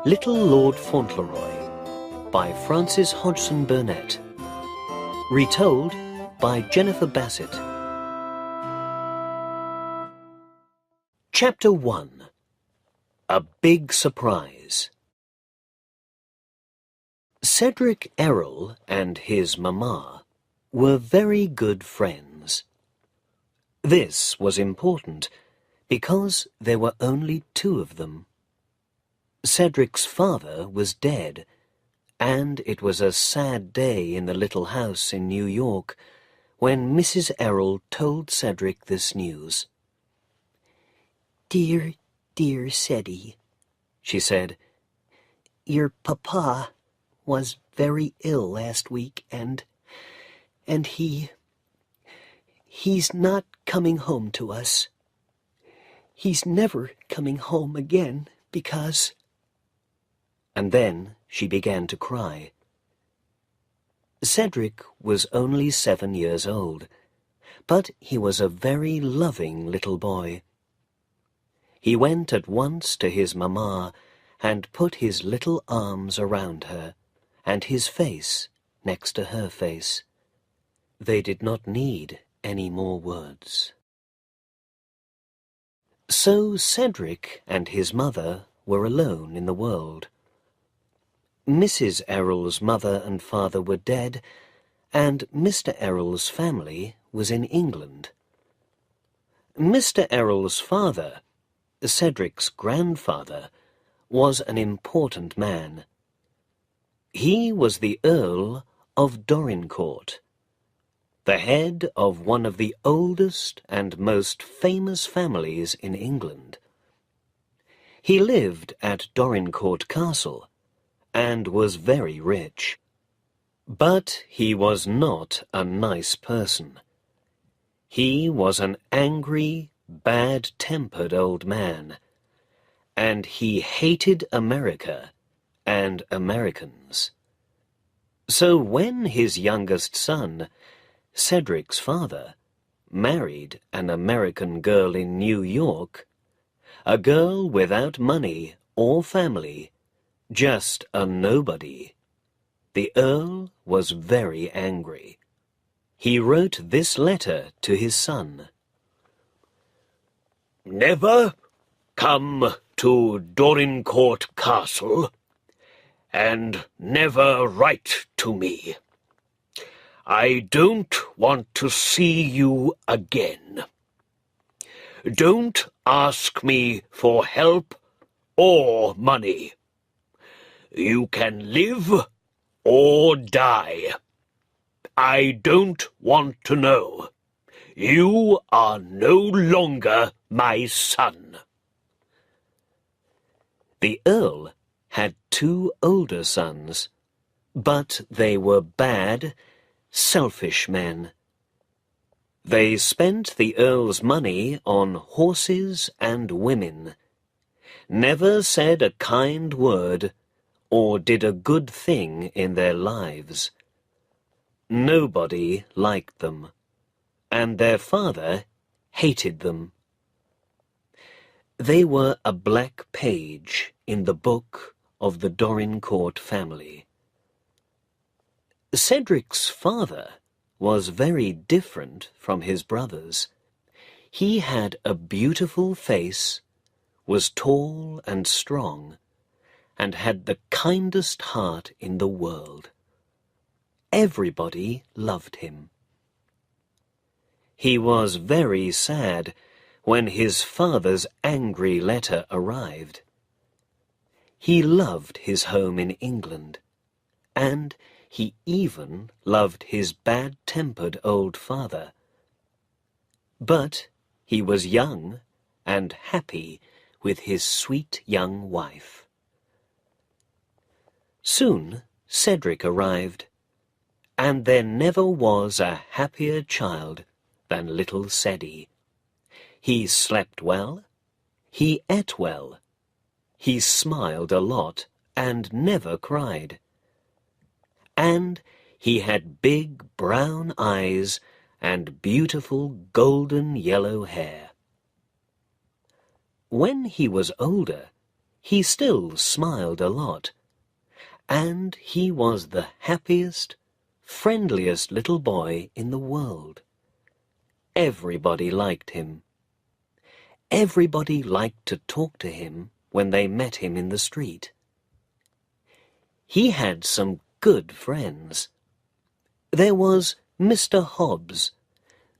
Little Lord Fauntleroy by Frances Hodgson Burnett. Retold by Jennifer Bassett. Chapter 1. A Big Surprise. Cedric Errol and his mamma were very good friends. This was important because there were only two of them. Cedric's father was dead, and it was a sad day in the little house in New York when Mrs. Errol told Cedric this news. "Dear, dear Ceddie," she said, "your papa was very ill last week, and he's not coming home to us. He's never coming home again because—" And then she began to cry. Cedric was only 7 years old, but he was a very loving little boy. He went at once to his mamma and put his little arms around her and his face next to her face. They did not need any more words. So Cedric and his mother were alone in the world. Mrs. Errol's mother and father were dead, and Mr. Errol's family was in England. Mr. Errol's father, Cedric's grandfather, was an important man. He was the Earl of Dorincourt, the head of one of the oldest and most famous families in England. He lived at Dorincourt Castle and was very rich. But he was not a nice person. He was an angry, bad-tempered old man, and he hated America and Americans. So when his youngest son, Cedric's father, married an American girl in New York, a girl without money or family, just a nobody, the Earl was very angry. He wrote this letter to his son. "Never come to Dorincourt Castle, and never write to me. I don't want to see you again. Don't ask me for help or money. You can live or die. I don't want to know. You are no longer my son." The Earl had 2 older sons, but they were bad, selfish men. They spent the Earl's money on horses and women, never said a kind word or did a good thing in their lives. Nobody liked them, and their father hated them. They were a black page in the book of the Dorincourt family. Cedric's father was very different from his brothers. He had a beautiful face, was tall and strong, and had the kindest heart in the world. Everybody loved him. He was very sad when his father's angry letter arrived. He loved his home in England, and he even loved his bad-tempered old father. But he was young and happy with his sweet young wife. Soon Cedric arrived, and there never was a happier child than little Ceddie. He slept well, he ate well, he smiled a lot and never cried. And he had big brown eyes and beautiful golden yellow hair. When he was older, he still smiled a lot, and he was the happiest, friendliest little boy in the world. Everybody liked him. Everybody liked to talk to him when they met him in the street. He had some good friends. There was Mr. Hobbs,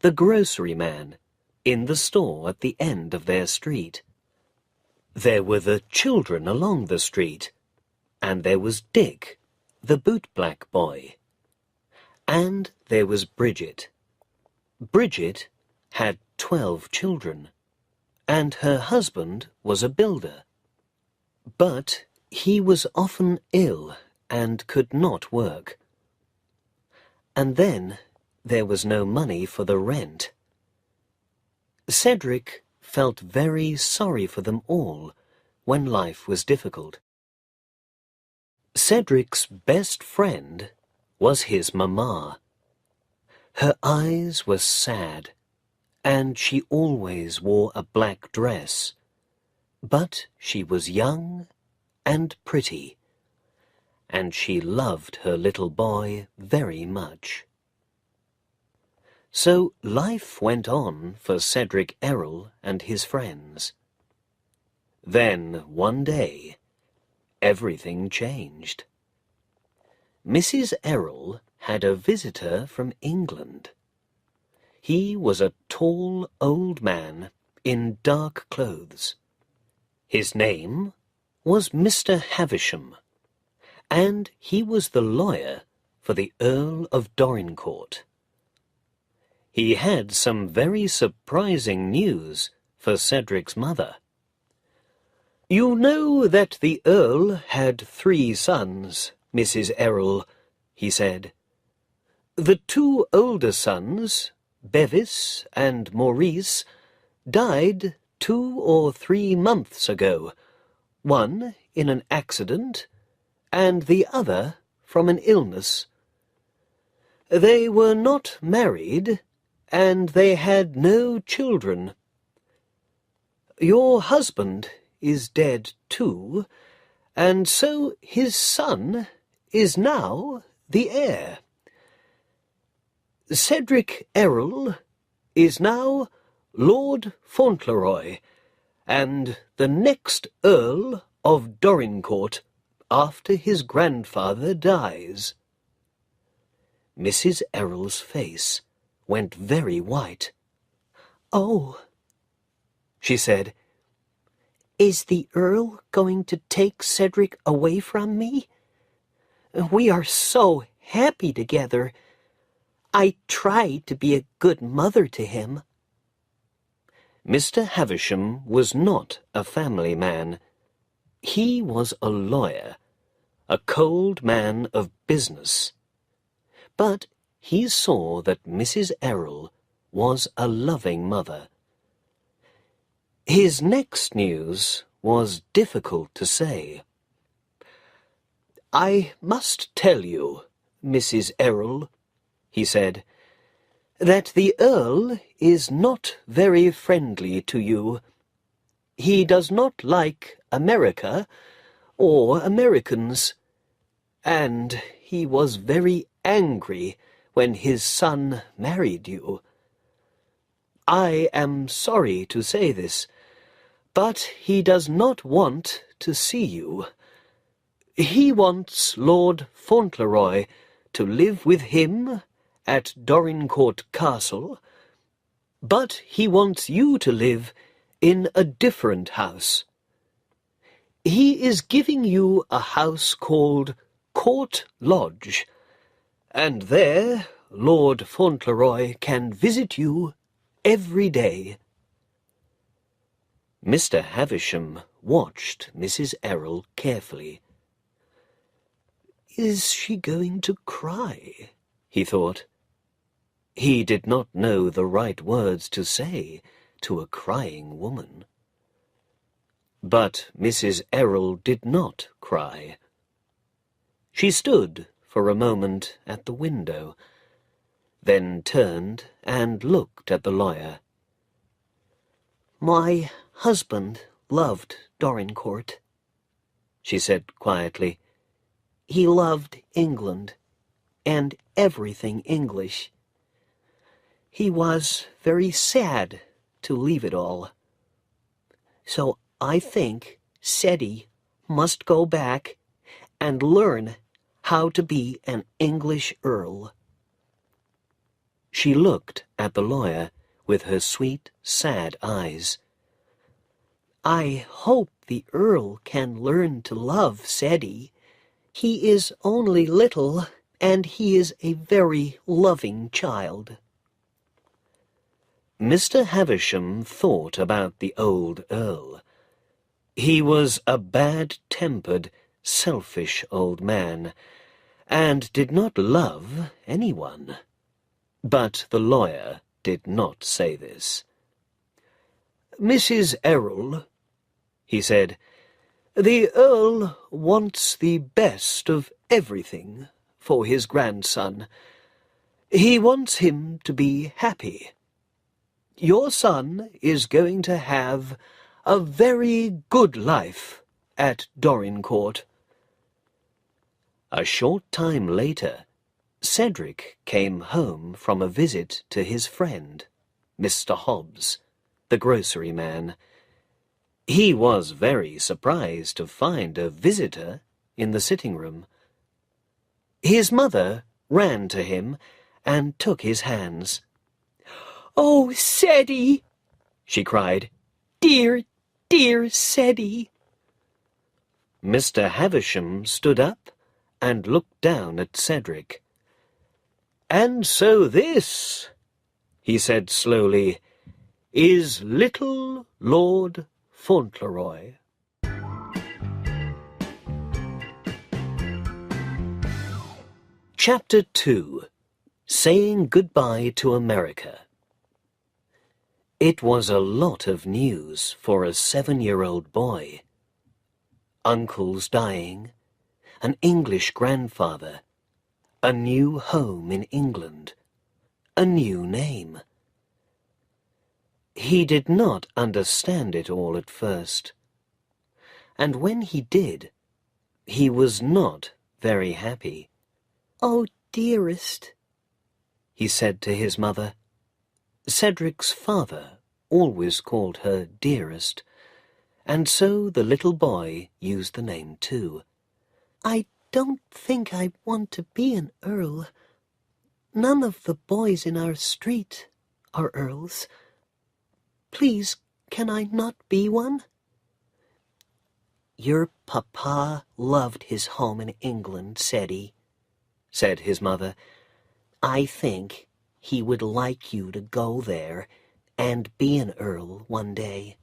the grocery man, in the store at the end of their street. There were the children along the street, and there was Dick, the bootblack boy. And there was Bridget. Bridget had 12 children, and her husband was a builder. But he was often ill and could not work. And then there was no money for the rent. Cedric felt very sorry for them all when life was difficult. Cedric's best friend was his mamma. Her eyes were sad, and she always wore a black dress. But she was young and pretty, and she loved her little boy very much. So life went on for Cedric Errol and his friends. Then, one day, everything changed. Mrs. Errol had a visitor from England. He was a tall old man in dark clothes. His name was Mr. Havisham, and he was the lawyer for the Earl of Dorincourt. He had some very surprising news for Cedric's mother. "You know that the Earl had 3 sons, Mrs. Errol," he said. "The 2 older sons, Bevis and Maurice, died 2 or 3 months ago, one in an accident and the other from an illness. They were not married, and they had no children. Your husband is dead too, and so his son is now the heir. Cedric Errol is now Lord Fauntleroy, and the next Earl of Dorincourt after his grandfather dies." Mrs. Errol's face went very white. "Oh," she said, "is the Earl going to take Cedric away from me? We are so happy together. I tried to be a good mother to him." Mr. Havisham was not a family man. He was a lawyer, a cold man of business. But he saw that Mrs. Errol was a loving mother. His next news was difficult to say. "I must tell you, Mrs. Errol," he said, "that the Earl is not very friendly to you. He does not like America or Americans, and he was very angry when his son married you. I am sorry to say this, but he does not want to see you. He wants Lord Fauntleroy to live with him at Dorincourt Castle, but he wants you to live in a different house. He is giving you a house called Court Lodge, and there Lord Fauntleroy can visit you every day." Mr. Havisham watched Mrs. Errol carefully. "Is she going to cry?" he thought. He did not know the right words to say to a crying woman. But Mrs. Errol did not cry. She stood for a moment at the window, then turned and looked at the lawyer. "My husband loved Dorincourt," she said quietly. He loved England, and everything English. He was very sad to leave it all. So I think Seti must go back and learn how to be an English earl. She looked at the lawyer with her sweet, sad eyes. I hope the earl can learn to love Seti. He is only little, and he is a very loving child. Mr. Havisham thought about the old earl. He was a bad-tempered, selfish old man, and did not love anyone. But the lawyer did not say this. "Mrs. Errol," he said, "the Earl wants the best of everything for his grandson. He wants him to be happy. Your son is going to have a very good life at Dorincourt." A short time later, Cedric came home from a visit to his friend, Mr. Hobbs, the grocery man. He was very surprised to find a visitor in the sitting room. His mother ran to him and took his hands. "Oh, Seti!" she cried. "Dear, dear Seti!" Mr. Havisham stood up and looked down at Cedric. "And so this," he said slowly, "is little Lord Fauntleroy." Chapter 2. Saying Goodbye to America. It was a lot of news for a 7-year-old boy. Uncles dying, an English grandfather, a new home in England, a new name. He did not understand it all at first, and when he did, he was not very happy. "Oh, dearest," he said to his mother. Cedric's father always called her dearest, and so the little boy used the name too. "I don't think I want to be an earl. None of the boys in our street are earls. Please, can I not be one?" "Your papa loved his home in England, Seti," said his mother. "I think he would like you to go there and be an earl one day."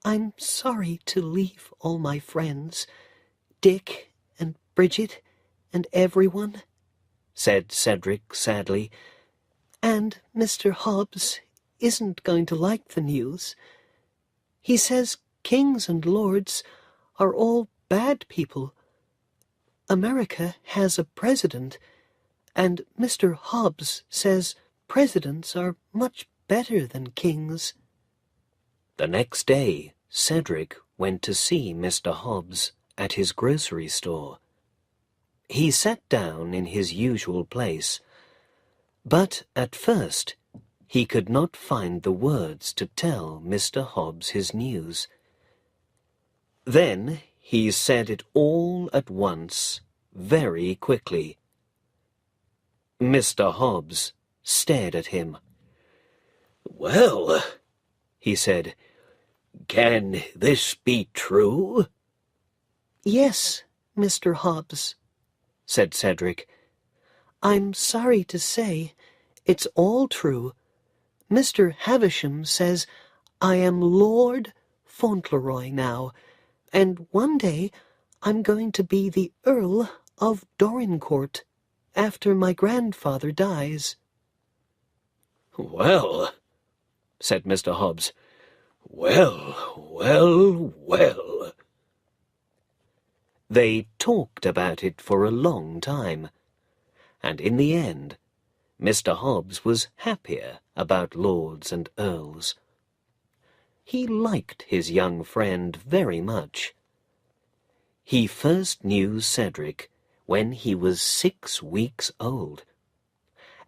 "I'm sorry to leave all my friends, Dick and Bridget and everyone," said Cedric sadly. "And Mr. Hobbs isn't going to like the news. He says kings and lords are all bad people. America has a president, and Mr. Hobbs says presidents are much better than kings." The next day, Cedric went to see Mr. Hobbs at his grocery store. He sat down in his usual place, but at first he could not find the words to tell Mr. Hobbs his news. Then he said it all at once, very quickly. Mr. Hobbs stared at him. "Well," he said, "can this be true?" "Yes, Mr. Hobbs," said Cedric. "I'm sorry to say it's all true. Mr. Havisham says I am Lord Fauntleroy now, and one day I'm going to be the Earl of Dorincourt after my grandfather dies." "Well," said Mr. Hobbs, "well, well, well." They talked about it for a long time, and in the end, Mr. Hobbs was happier about lords and earls. He liked his young friend very much. He first knew Cedric when he was 6 weeks old,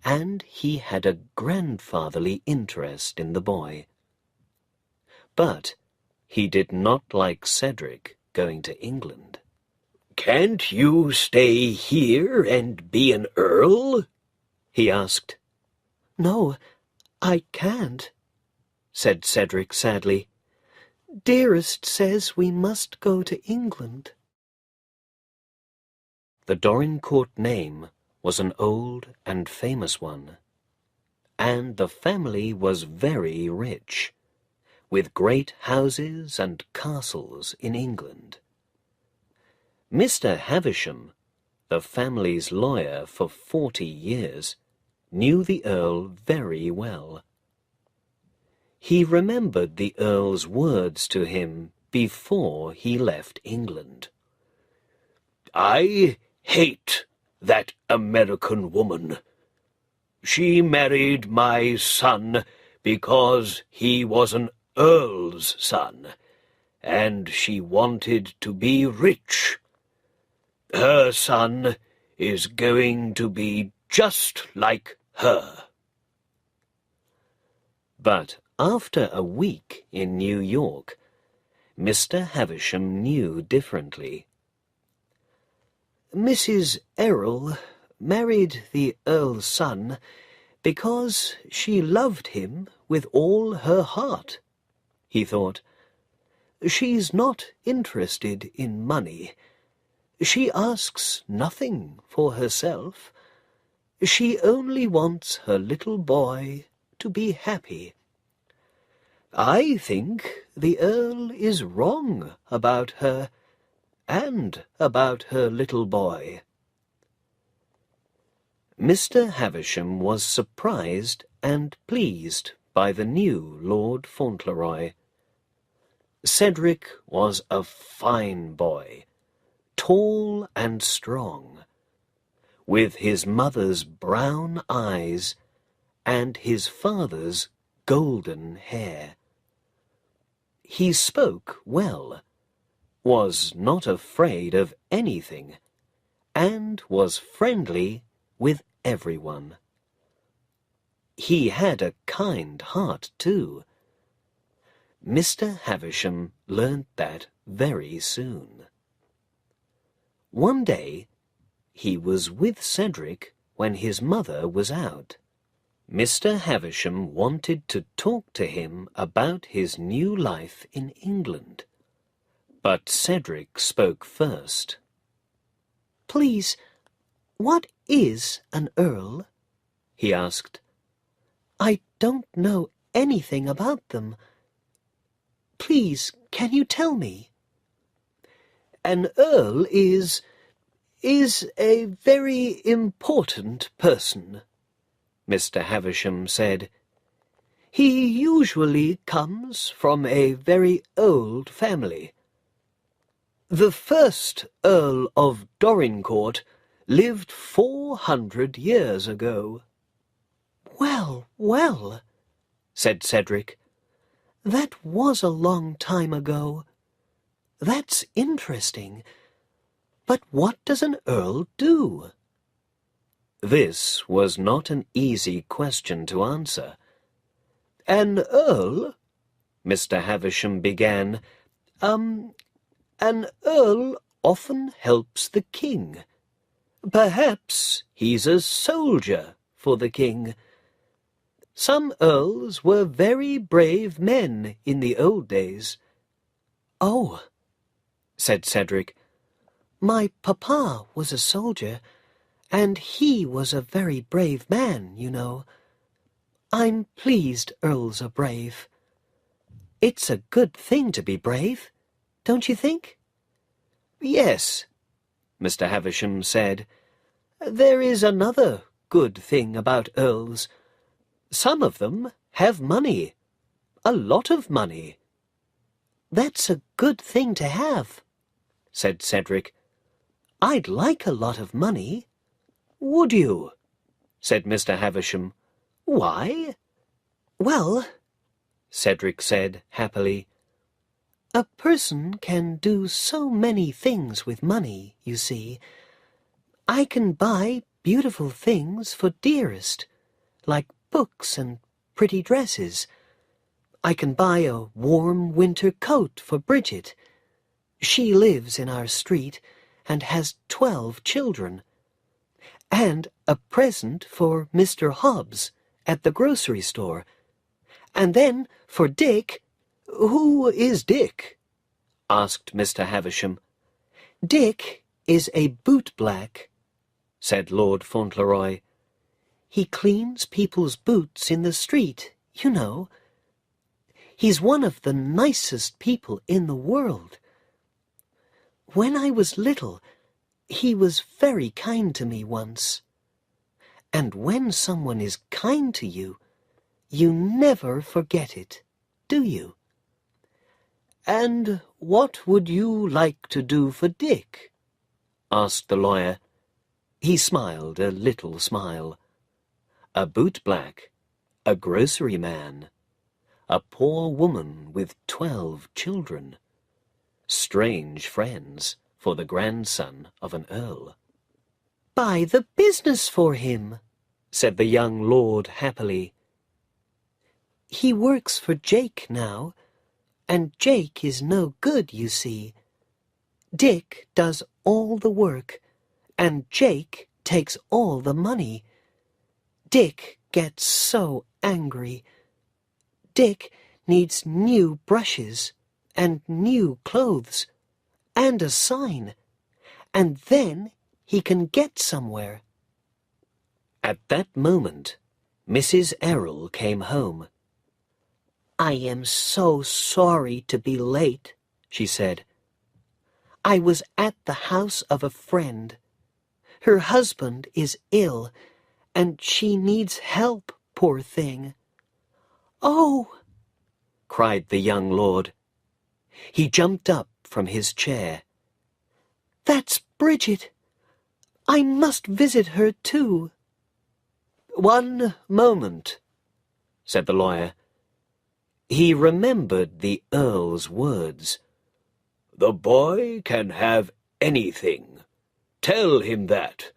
and he had a grandfatherly interest in the boy. But he did not like Cedric going to England. "Can't you stay here and be an earl?" he asked. "No, I can't," said Cedric sadly. "Dearest says we must go to England." The Dorincourt name was an old and famous one, and the family was very rich, with great houses and castles in England. Mr. Havisham, the family's lawyer for 40 years, knew the Earl very well. He remembered the Earl's words to him before he left England. "I hate that American woman. She married my son because he was an earl's son, and she wanted to be rich. Her son is going to be just like her." But after a week in New York, Mr. Havisham knew differently. "Mrs. Errol married the Earl's son because she loved him with all her heart," he thought. "She's not interested in money. She asks nothing for herself. She only wants her little boy to be happy. I think the Earl is wrong about her and about her little boy." Mr. Havisham was surprised and pleased by the new Lord Fauntleroy. Cedric was a fine boy, tall and strong, with his mother's brown eyes and his father's golden hair. He spoke well, was not afraid of anything, and was friendly with everyone. He had a kind heart, too. Mr. Havisham learnt that very soon. One day, he was with Cedric when his mother was out. Mr. Havisham wanted to talk to him about his new life in England. But Cedric spoke first. "Please, what is an earl?" he asked. "I don't know anything about them. Please, can you tell me?" "An earl is a very important person," Mr. Havisham said. "He usually comes from a very old family. The first Earl of Dorincourt lived 400 years ago." "Well, well," said Cedric. "That was a long time ago. That's interesting. But what does an earl do?" This was not an easy question to answer. "An earl," Mr. Havisham began, "an earl often helps the king. Perhaps he's a soldier for the king. Some earls were very brave men in the old days." "Oh," said Cedric, "my papa was a soldier, and he was a very brave man, you know. I'm pleased earls are brave. It's a good thing to be brave, don't you think?" "Yes," Mr. Havisham said. "There is another good thing about earls. Some of them have money, a lot of money." "That's a good thing to have," said Cedric. "I'd like a lot of money." "Would you?" said Mr. Havisham. "Why?" "Well," Cedric said happily, A person can do so many things with money, you see. I can buy beautiful things for dearest, like books and pretty dresses. I can buy a warm winter coat for Bridget. She lives in our street and has 12 children. And a present for Mr. Hobbs at the grocery store. And then for Dick— Who is Dick? asked Mr. Havisham. Dick is a bootblack, said Lord Fauntleroy. He cleans people's boots in the street, you know. He's one of the nicest people in the world. When I was little, he was very kind to me once. And when someone is kind to you, you never forget it, do you? And what would you like to do for Dick? asked the lawyer. He smiled a little smile. A bootblack, a grocery man, a poor woman with 12 children. Strange friends for the grandson of an earl. Buy the business for him, said the young lord happily. He works for Jake now, and Jake is no good, you see. Dick does all the work, and Jake takes all the money. Dick gets so angry. Dick needs new brushes and new clothes and a sign, and then he can get somewhere. At that moment, Mrs. Errol came home. I am so sorry to be late, she said. I was at the house of a friend. Her husband is ill, and she needs help, poor thing. Oh, cried the young lord. He jumped up from his chair. That's Bridget. I must visit her too. One moment, said the lawyer. He remembered the Earl's words. The boy can have anything. Tell him that.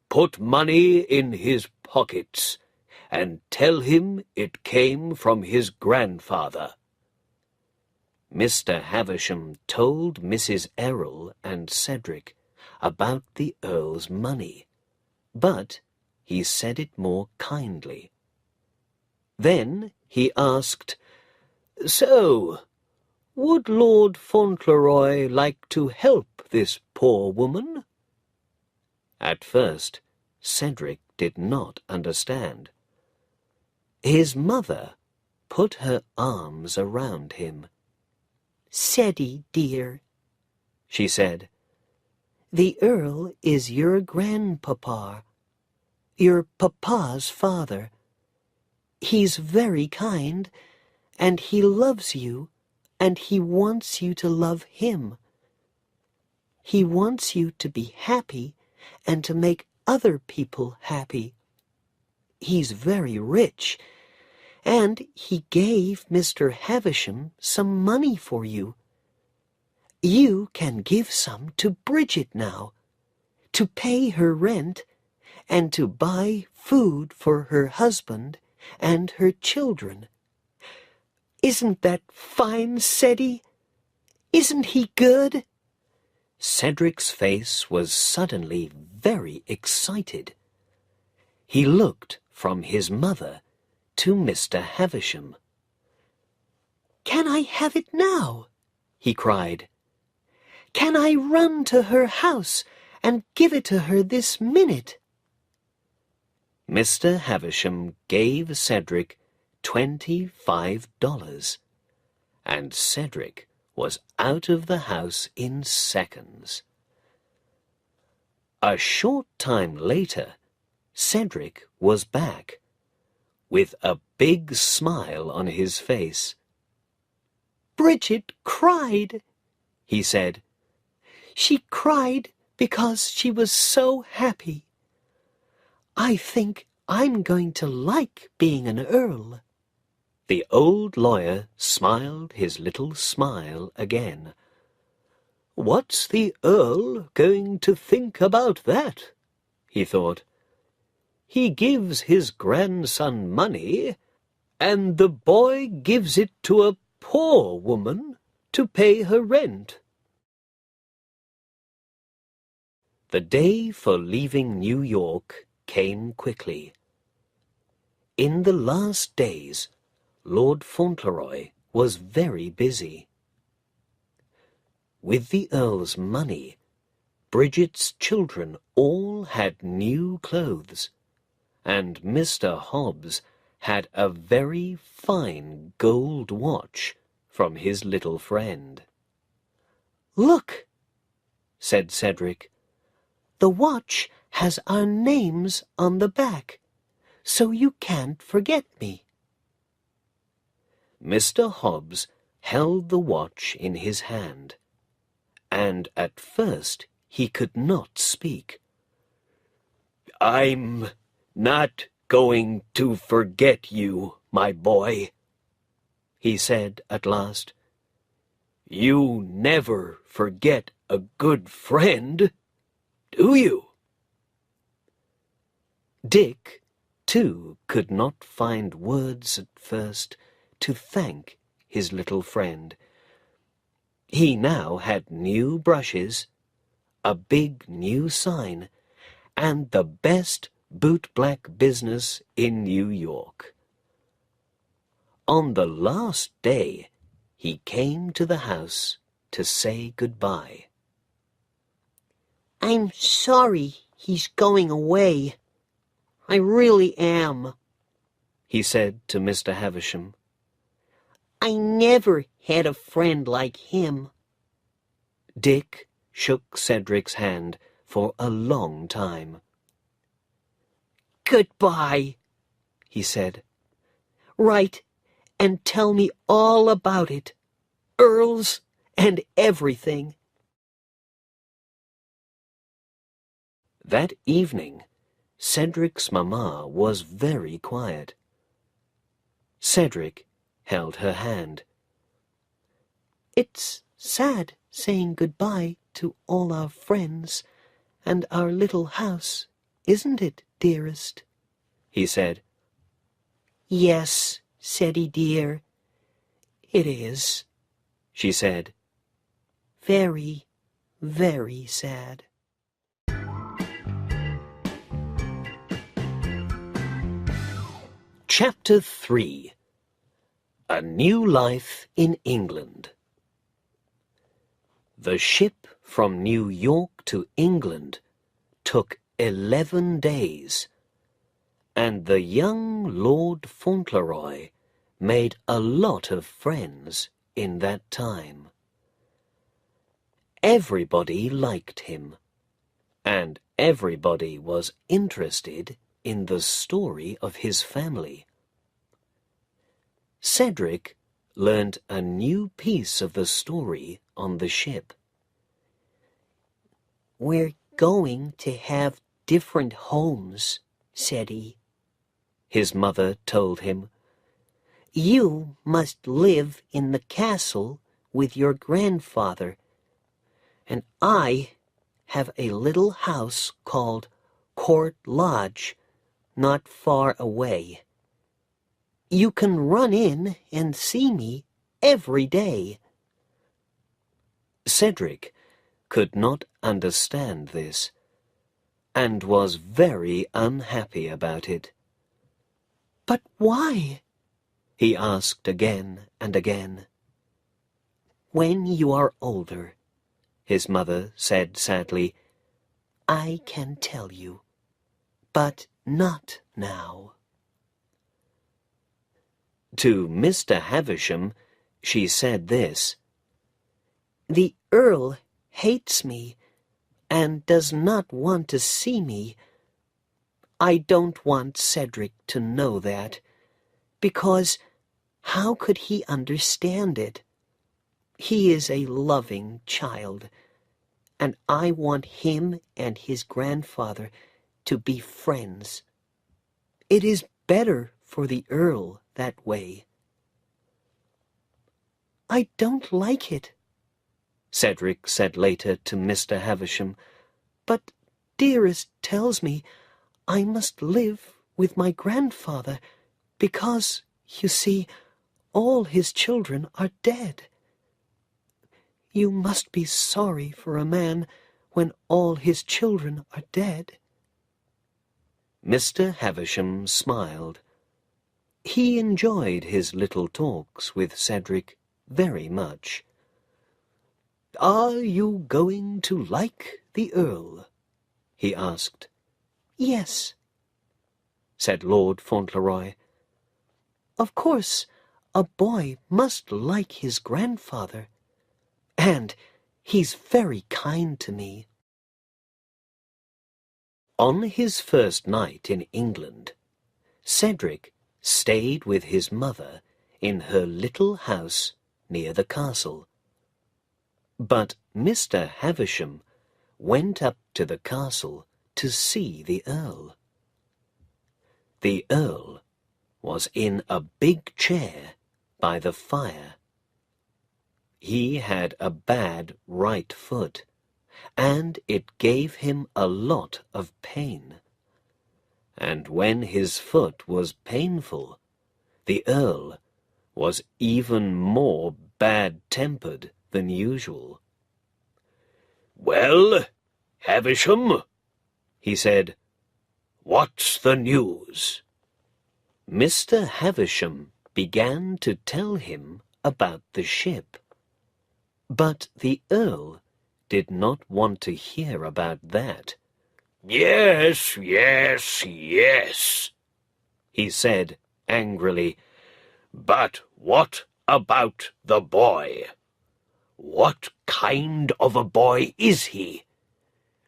Put money in his pockets, and tell him it came from his grandfather. Mr. Havisham told Mrs. Errol and Cedric about the Earl's money, but he said it more kindly. Then he asked, So, would Lord Fauntleroy like to help this poor woman? At first, Cedric did not understand. His mother put her arms around him. Ceddie, dear, she said, the Earl is your grandpapa, your papa's father. He's very kind, and he loves you, and he wants you to love him. He wants you to be happy and to make other people happy. He's very rich, and he gave Mr. Havisham some money for you. You can give some to Bridget now, to pay her rent, and to buy food for her husband and her children. Isn't that fine, Ceddie? Isn't he good? Cedric's face was suddenly very excited. He looked from his mother to Mr. Havisham. Can I have it now? He cried. Can I run to her house and give it to her this minute? Mr. Havisham gave Cedric $25, and Cedric was out of the house in seconds. A short time later, Cedric was back, with a big smile on his face. Bridget cried, he said. She cried because she was so happy. I think I'm going to like being an earl. The old lawyer smiled his little smile again. "What's the Earl going to think about that?" he thought. "He gives his grandson money, and the boy gives it to a poor woman to pay her rent." The day for leaving New York came quickly. In the last days, Lord Fauntleroy was very busy. With the Earl's money, Bridget's children all had new clothes, and Mr. Hobbs had a very fine gold watch from his little friend. "Look," said Cedric. "the watch has our names on the back, so you can't forget me." Mr. Hobbs held the watch in his hand, and at first he could not speak. "I'm not going to forget you, my boy," he said at last. "You never forget a good friend, do you?" Dick, too, could not find words at first to thank his little friend. He now had new brushes, a big new sign, and the best bootblack business in New York. On the last day, he came to the house to say goodbye. "I'm sorry he's going away. I really am," he said to Mr. Havisham. "I never had a friend like him." Dick shook Cedric's hand for a long time. "Goodbye," he said. "Write and tell me all about it, Earls and everything." That evening, Cedric's mamma was very quiet. Cedric held her hand. "It's sad saying goodbye to all our friends and our little house, isn't it, dearest?" he said. "Yes, Ceddie dear, it is," she said. "Very, very sad." Chapter 3. A New Life in England. The ship from New York to England took 11 days, and the young Lord Fauntleroy made a lot of friends in that time. Everybody liked him, and everybody was interested in the story of his family. Cedric learned a new piece of the story on the ship. "We're going to have different homes," said he. His mother told him. "You must live in the castle with your grandfather, and I have a little house called Court Lodge, not far away. You can run in and see me every day." Cedric could not understand this, and was very unhappy about it. "But why?" he asked again and again. "When you are older," his mother said sadly, "I can tell you, but not now." To Mr. Havisham, she said this. "The Earl hates me and does not want to see me. I don't want Cedric to know that, because how could he understand it? He is a loving child, and I want him and his grandfather to be friends. It is better for the Earl that way. I don't like it, Cedric said later to Mr. Havisham. but Dearest tells me I must live with my grandfather because, you see, all his children are dead. You must be sorry for a man when all his children are dead. Mr. Havisham smiled. He enjoyed his little talks with Cedric very much. "Are you going to like the Earl?" he asked. "Yes," said Lord Fauntleroy. "Of course, a boy must like his grandfather. And he's very kind to me." On his first night in England, Cedric stayed with his mother in her little house near the castle. But Mr. Havisham went up to the castle to see the Earl. The Earl was in a big chair by the fire. He had a bad right foot, and it gave him a lot of pain. And when his foot was painful, the Earl was even more bad-tempered than usual. "Well, Havisham," he said, "what's the news?" Mr. Havisham began to tell him about the ship. But the Earl did not want to hear about that. "Yes, yes, yes," he said angrily. "But what about the boy? What kind of a boy is he?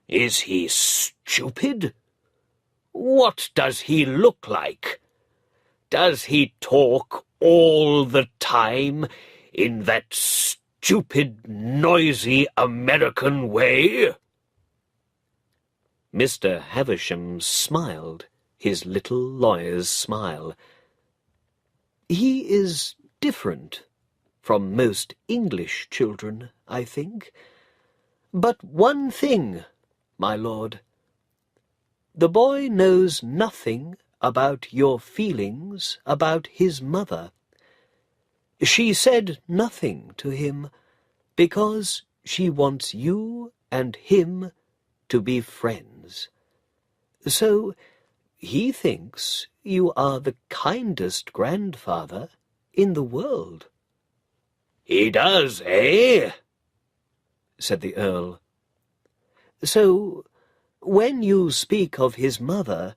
Is he stupid? What does he look like? Does he talk all the time in that stupid, noisy American way?" Mr. Havisham smiled his little lawyer's smile. "He is different from most English children, I think. But one thing, my lord. The boy knows nothing about your feelings about his mother. She said nothing to him because she wants you and him to be friends. So he thinks you are the kindest grandfather in the world." "He does, eh?" said the Earl. "So when you speak of his mother,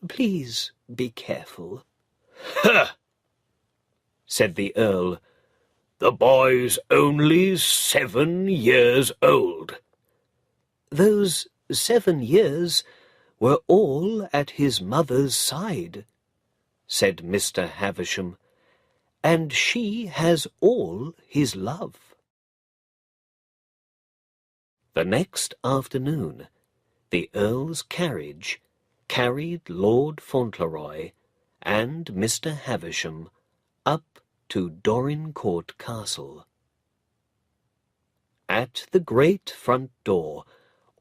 please be careful." "Ha!" said the Earl. "The boy's only 7 years old." "Those 7 years were all at his mother's side," said Mr. Havisham, "and she has all his love." The next afternoon, the Earl's carriage carried Lord Fauntleroy and Mr. Havisham up to Dorincourt Castle. At the great front door,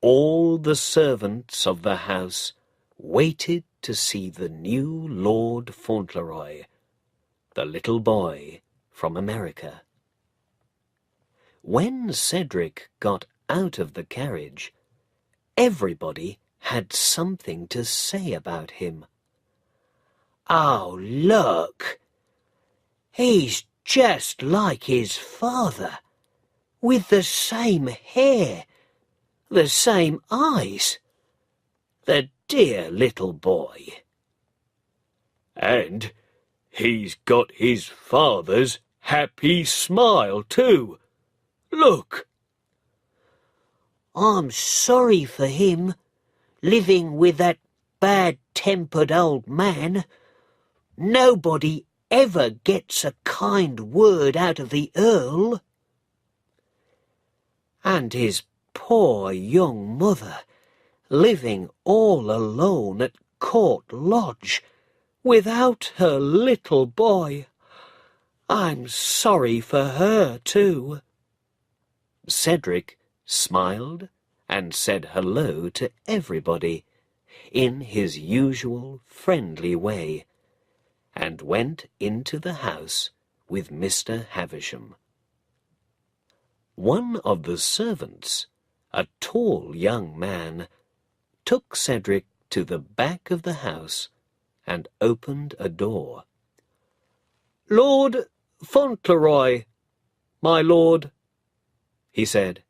all the servants of the house waited to see the new Lord Fauntleroy, the little boy from America. When Cedric got out of the carriage, everybody had something to say about him. "Oh, look! He's just like his father, with the same hair, the same eyes. The dear little boy. And he's got his father's happy smile, too. Look!" "I'm sorry for him, living with that bad-tempered old man. Nobody ever gets a kind word out of the Earl. And his poor young mother, living all alone at Court Lodge, without her little boy. I'm sorry for her, too. Cedric smiled and said hello to everybody in his usual friendly way, and went into the house with Mr. Havisham. One of the servants, a tall young man, took Cedric to the back of the house and opened a door. "Lord Fauntleroy, my lord," he said.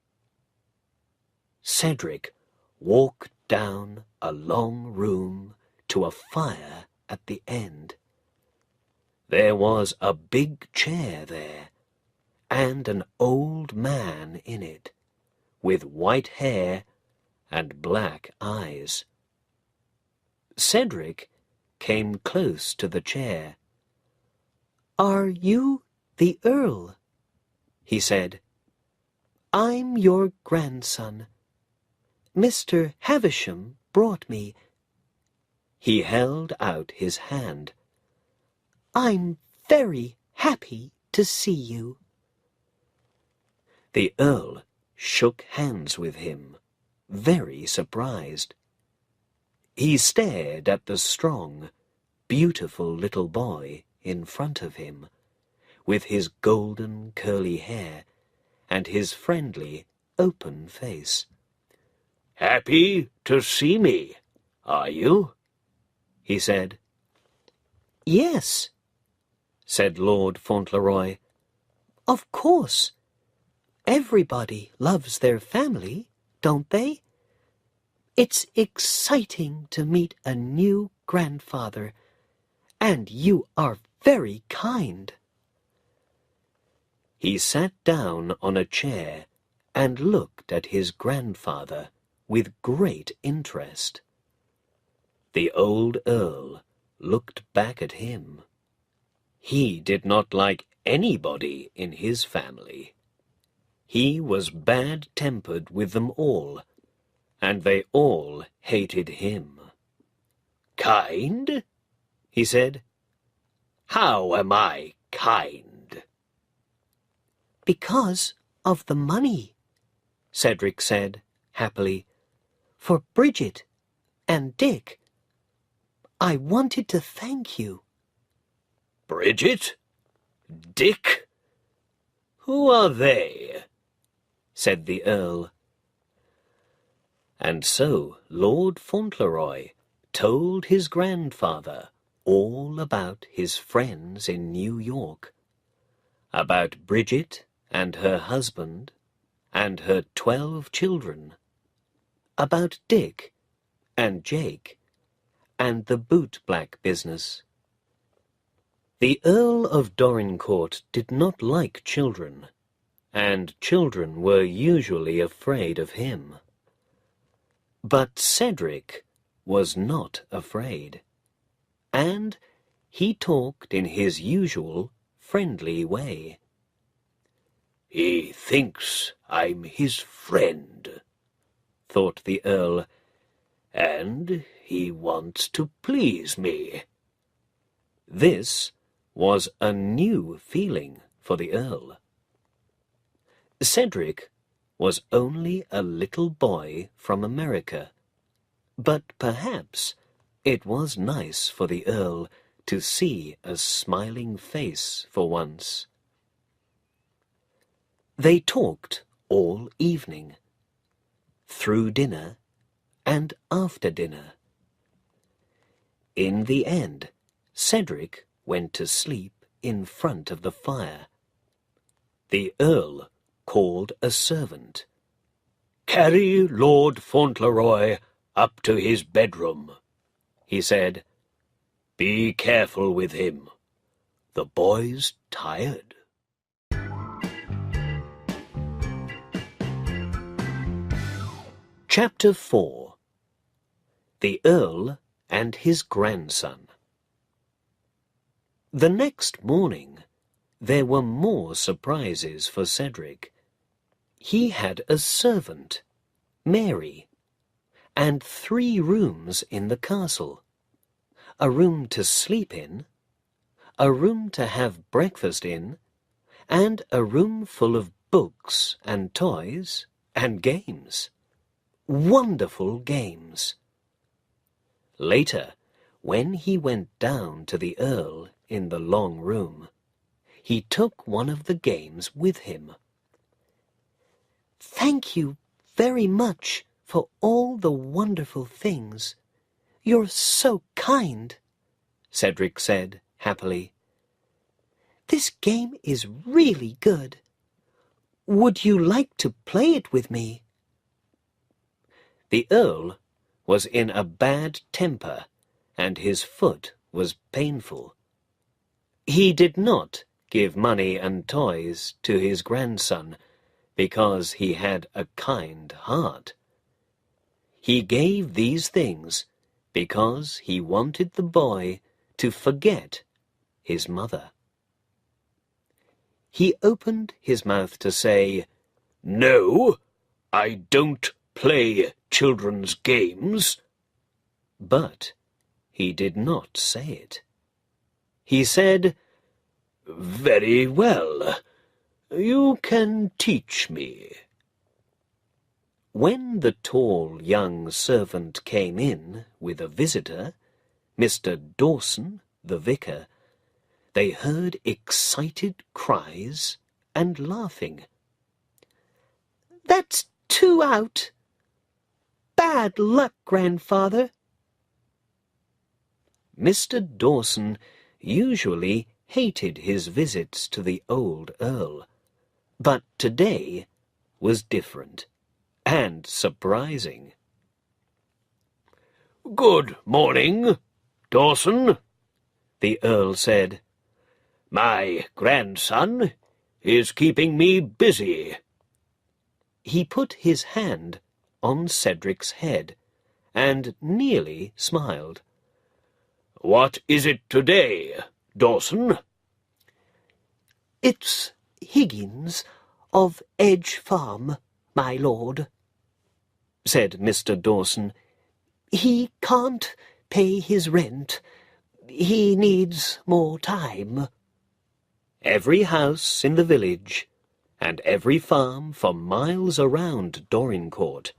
Cedric walked down a long room to a fire at the end. There was a big chair there, and an old man in it, with white hair and black eyes. Cedric came close to the chair. "Are you the Earl?" he said. "I'm your grandson. Mr. Havisham brought me." He held out his hand. "I'm very happy to see you." The Earl shook hands with him, very surprised. He stared at the strong, beautiful little boy in front of him, with his golden curly hair and his friendly, open face. "Happy to see me, are you?" he said. "Yes," said Lord Fauntleroy. "of course. Everybody loves their family, don't they? It's exciting to meet a new grandfather, and you are very kind." He sat down on a chair and looked at his grandfather with great interest. The old Earl looked back at him. He did not like anybody in his family. He was bad-tempered with them all, and they all hated him. "Kind?" he said. "How am I kind?" "Because of the money," Cedric said happily, "for Bridget and Dick. I wanted to thank you." "Bridget? Dick? Who are they?" said the Earl. And so Lord Fauntleroy told his grandfather all about his friends in New York, about Bridget and her husband and her 12 children, about Dick and Jake and the boot-black business. The Earl of Dorincourt did not like children, and children were usually afraid of him. But Cedric was not afraid, and he talked in his usual friendly way. "He thinks I'm his friend," thought the Earl, "and he wants to please me." This was a new feeling for the Earl. Cedric was only a little boy from America, but perhaps it was nice for the Earl to see a smiling face for once. They talked all evening, through dinner and after dinner. In the end, Cedric went to sleep in front of the fire. The Earl called a servant. "Carry Lord Fauntleroy up to his bedroom," he said. "Be careful with him. The boy's tired." Chapter 4. The Earl and his Grandson. The next morning there were more surprises for Cedric. He had a servant, Mary, and 3 rooms in the castle, a room to sleep in, a room to have breakfast in, and a room full of books and toys and games. Wonderful games. Later, when he went down to the Earl in the long room, he took one of the games with him. "Thank you very much for all the wonderful things. You're so kind," Cedric said happily. "This game is really good. Would you like to play it with me?" The Earl was in a bad temper, and his foot was painful. He did not give money and toys to his grandson because he had a kind heart. He gave these things because he wanted the boy to forget his mother. He opened his mouth to say, "No, I don't play children's games," but he did not say it. He said, "Very well, you can teach me." When the tall young servant came in with a visitor, Mr. Dawson, the vicar, they heard excited cries and laughing. "That's 2 out. Bad luck, Grandfather." Mr. Dawson usually hated his visits to the old Earl, but today was different and surprising. "Good morning, Dawson," the Earl said. "My grandson is keeping me busy." He put his hand on Cedric's head and nearly smiled. "What is it today, Dawson?" "It's Higgins of Edge Farm, my lord," said Mr. Dawson. "He can't pay his rent. He needs more time." Every house in the village and every farm for miles around Dorincourt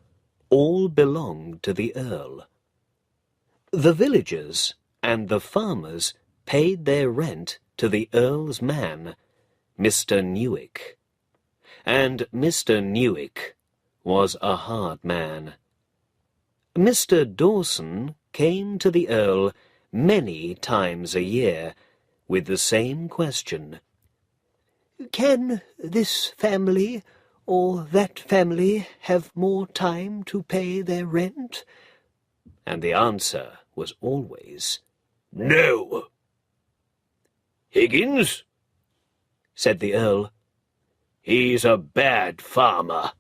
all belonged to the Earl. The villagers and the farmers paid their rent to the Earl's man, Mr. Newick. And Mr. Newick was a hard man. Mr. Dawson came to the Earl many times a year with the same question. "Can this family or that family have more time to pay their rent?" And the answer was always, "No." "Higgins," said the Earl, "he's a bad farmer,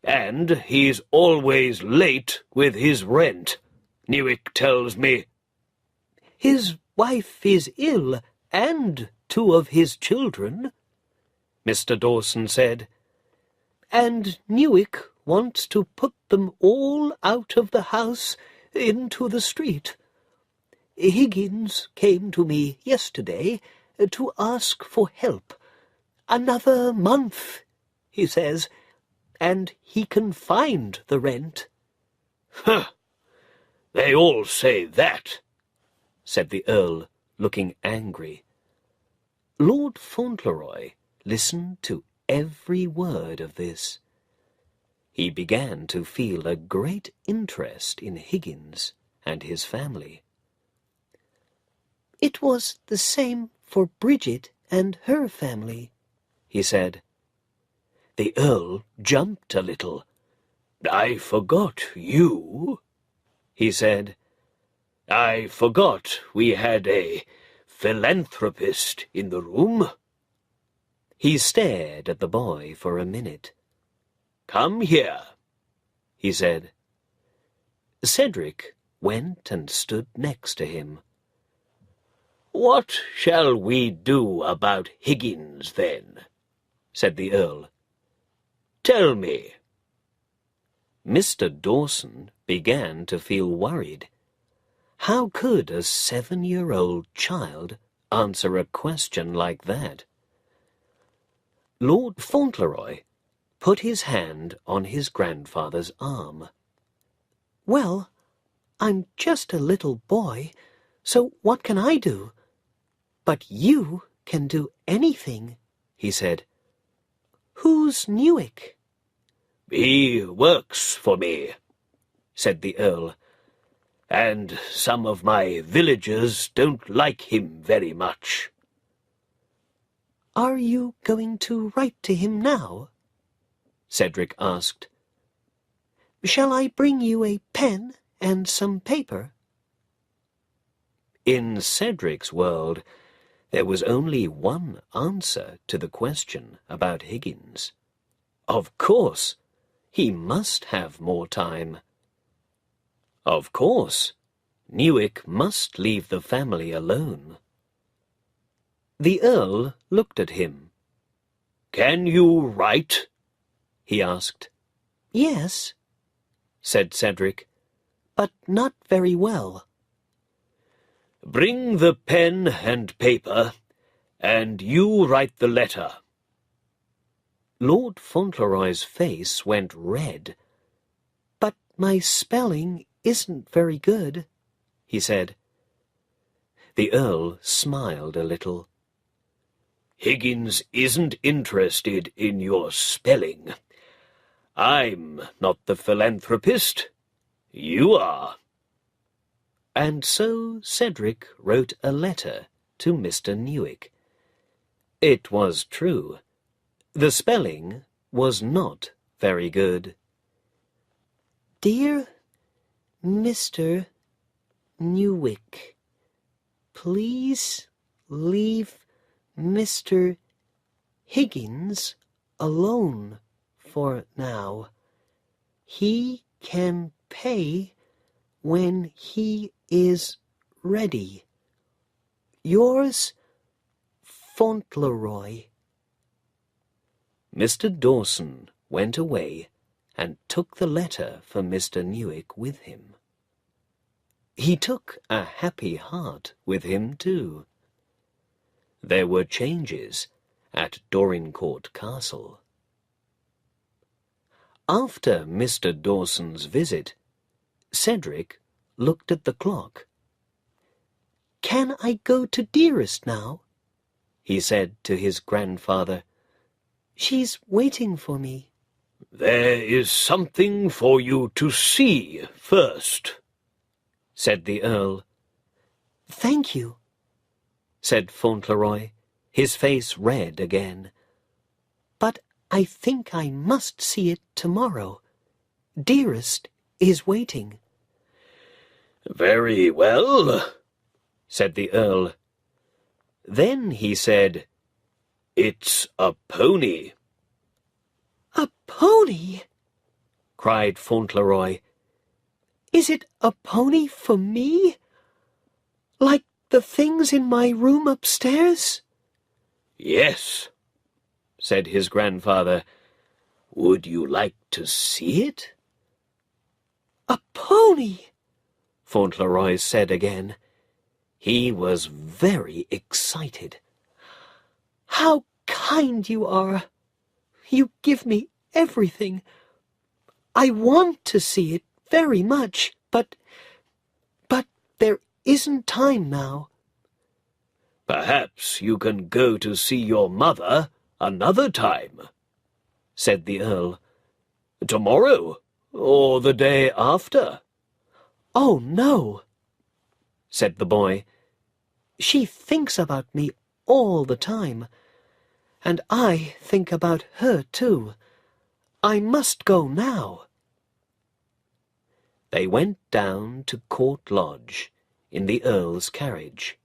and he's always late with his rent, Newick tells me." "His wife is ill, and 2 of his children," Mr. Dawson said. "and Newick wants to put them all out of the house into the street. Higgins came to me yesterday to ask for help. Another month, he says, and he can find the rent." "Huh! They all say that," said the Earl, looking angry. Lord Fauntleroy listened to every word of this. He began to feel a great interest in Higgins and his family. "It was the same for Bridget and her family," he said. The Earl jumped a little. "I forgot you," he said. "I forgot we had a philanthropist in the room." He stared at the boy for a minute. "Come here," he said. Cedric went and stood next to him. "What shall we do about Higgins, then?" said the Earl. "Tell me." Mr. Dawson began to feel worried. How could a 7-year-old child answer a question like that. Lord Fauntleroy put his hand on his grandfather's arm. "Well, I'm just a little boy, so what can I do? But you can do anything," he said. "Who's Newick?" "He works for me," said the Earl, "and some of my villagers don't like him very much." "Are you going to write to him now?" Cedric asked. "Shall I bring you a pen and some paper?" In Cedric's world, there was only one answer to the question about Higgins. Of course, he must have more time. Of course, Newick must leave the family alone. The Earl looked at him. "Can you write?" he asked. "Yes," said Cedric. "but not very well." "Bring the pen and paper, and you write the letter." Lord Fauntleroy's face went red. "But my spelling isn't very good," he said. The Earl smiled a little. "Higgins isn't interested in your spelling. I'm not the philanthropist. You are." And so Cedric wrote a letter to Mr. Newick. It was true. The spelling was not very good. "Dear Mr. Newick, please leave Mr. Higgins alone for now. He can pay when he is ready. Yours, Fauntleroy." Mr. Dawson went away and took the letter for Mr. Newick with him. He took a happy heart with him, too. There were changes at Dorincourt Castle. After Mr. Dawson's visit, Cedric looked at the clock. "Can I go to Dearest now?" he said to his grandfather. "She's waiting for me." "There is something for you to see first," said the Earl. "Thank you," said Fauntleroy, his face red again. "but I think I must see it tomorrow. Dearest is waiting." "Very well," said the Earl. Then he said, "It's a pony." "A pony?" cried Fauntleroy. "Is it a pony for me? Like the things in my room upstairs?" "Yes," said his grandfather. "Would you like to see it?" "A pony!" Fauntleroy said again. He was very excited. "How kind you are! You give me everything. I want to see it very much, but there isn't time now." "Perhaps you can go to see your mother another time," said the Earl. "Tomorrow, or the day after." "Oh, no," said the boy. "She thinks about me all the time, and I think about her too. I must go now." They went down to Court Lodge in the Earl's carriage.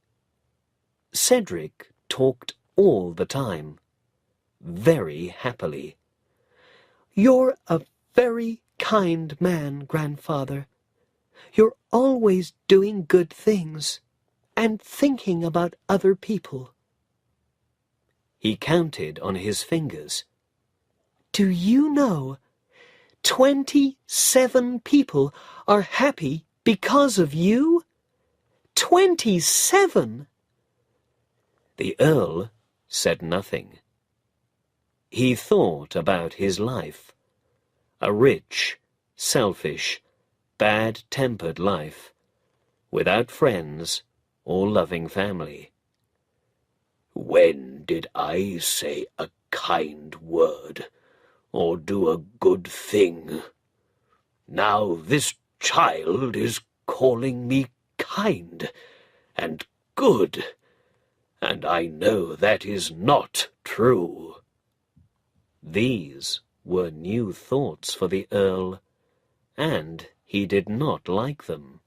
Cedric talked all the time, very happily. "You're a very kind man, Grandfather. You're always doing good things and thinking about other people." He counted on his fingers. "Do you know, 27 people are happy because of you? 27! The Earl said nothing. He thought about his life, a rich, selfish, bad-tempered life, without friends or loving family. When did I say a kind word, or do a good thing? Now this child is calling me kind and good, and I know that is not true. These were new thoughts for the Earl, and he did not like them.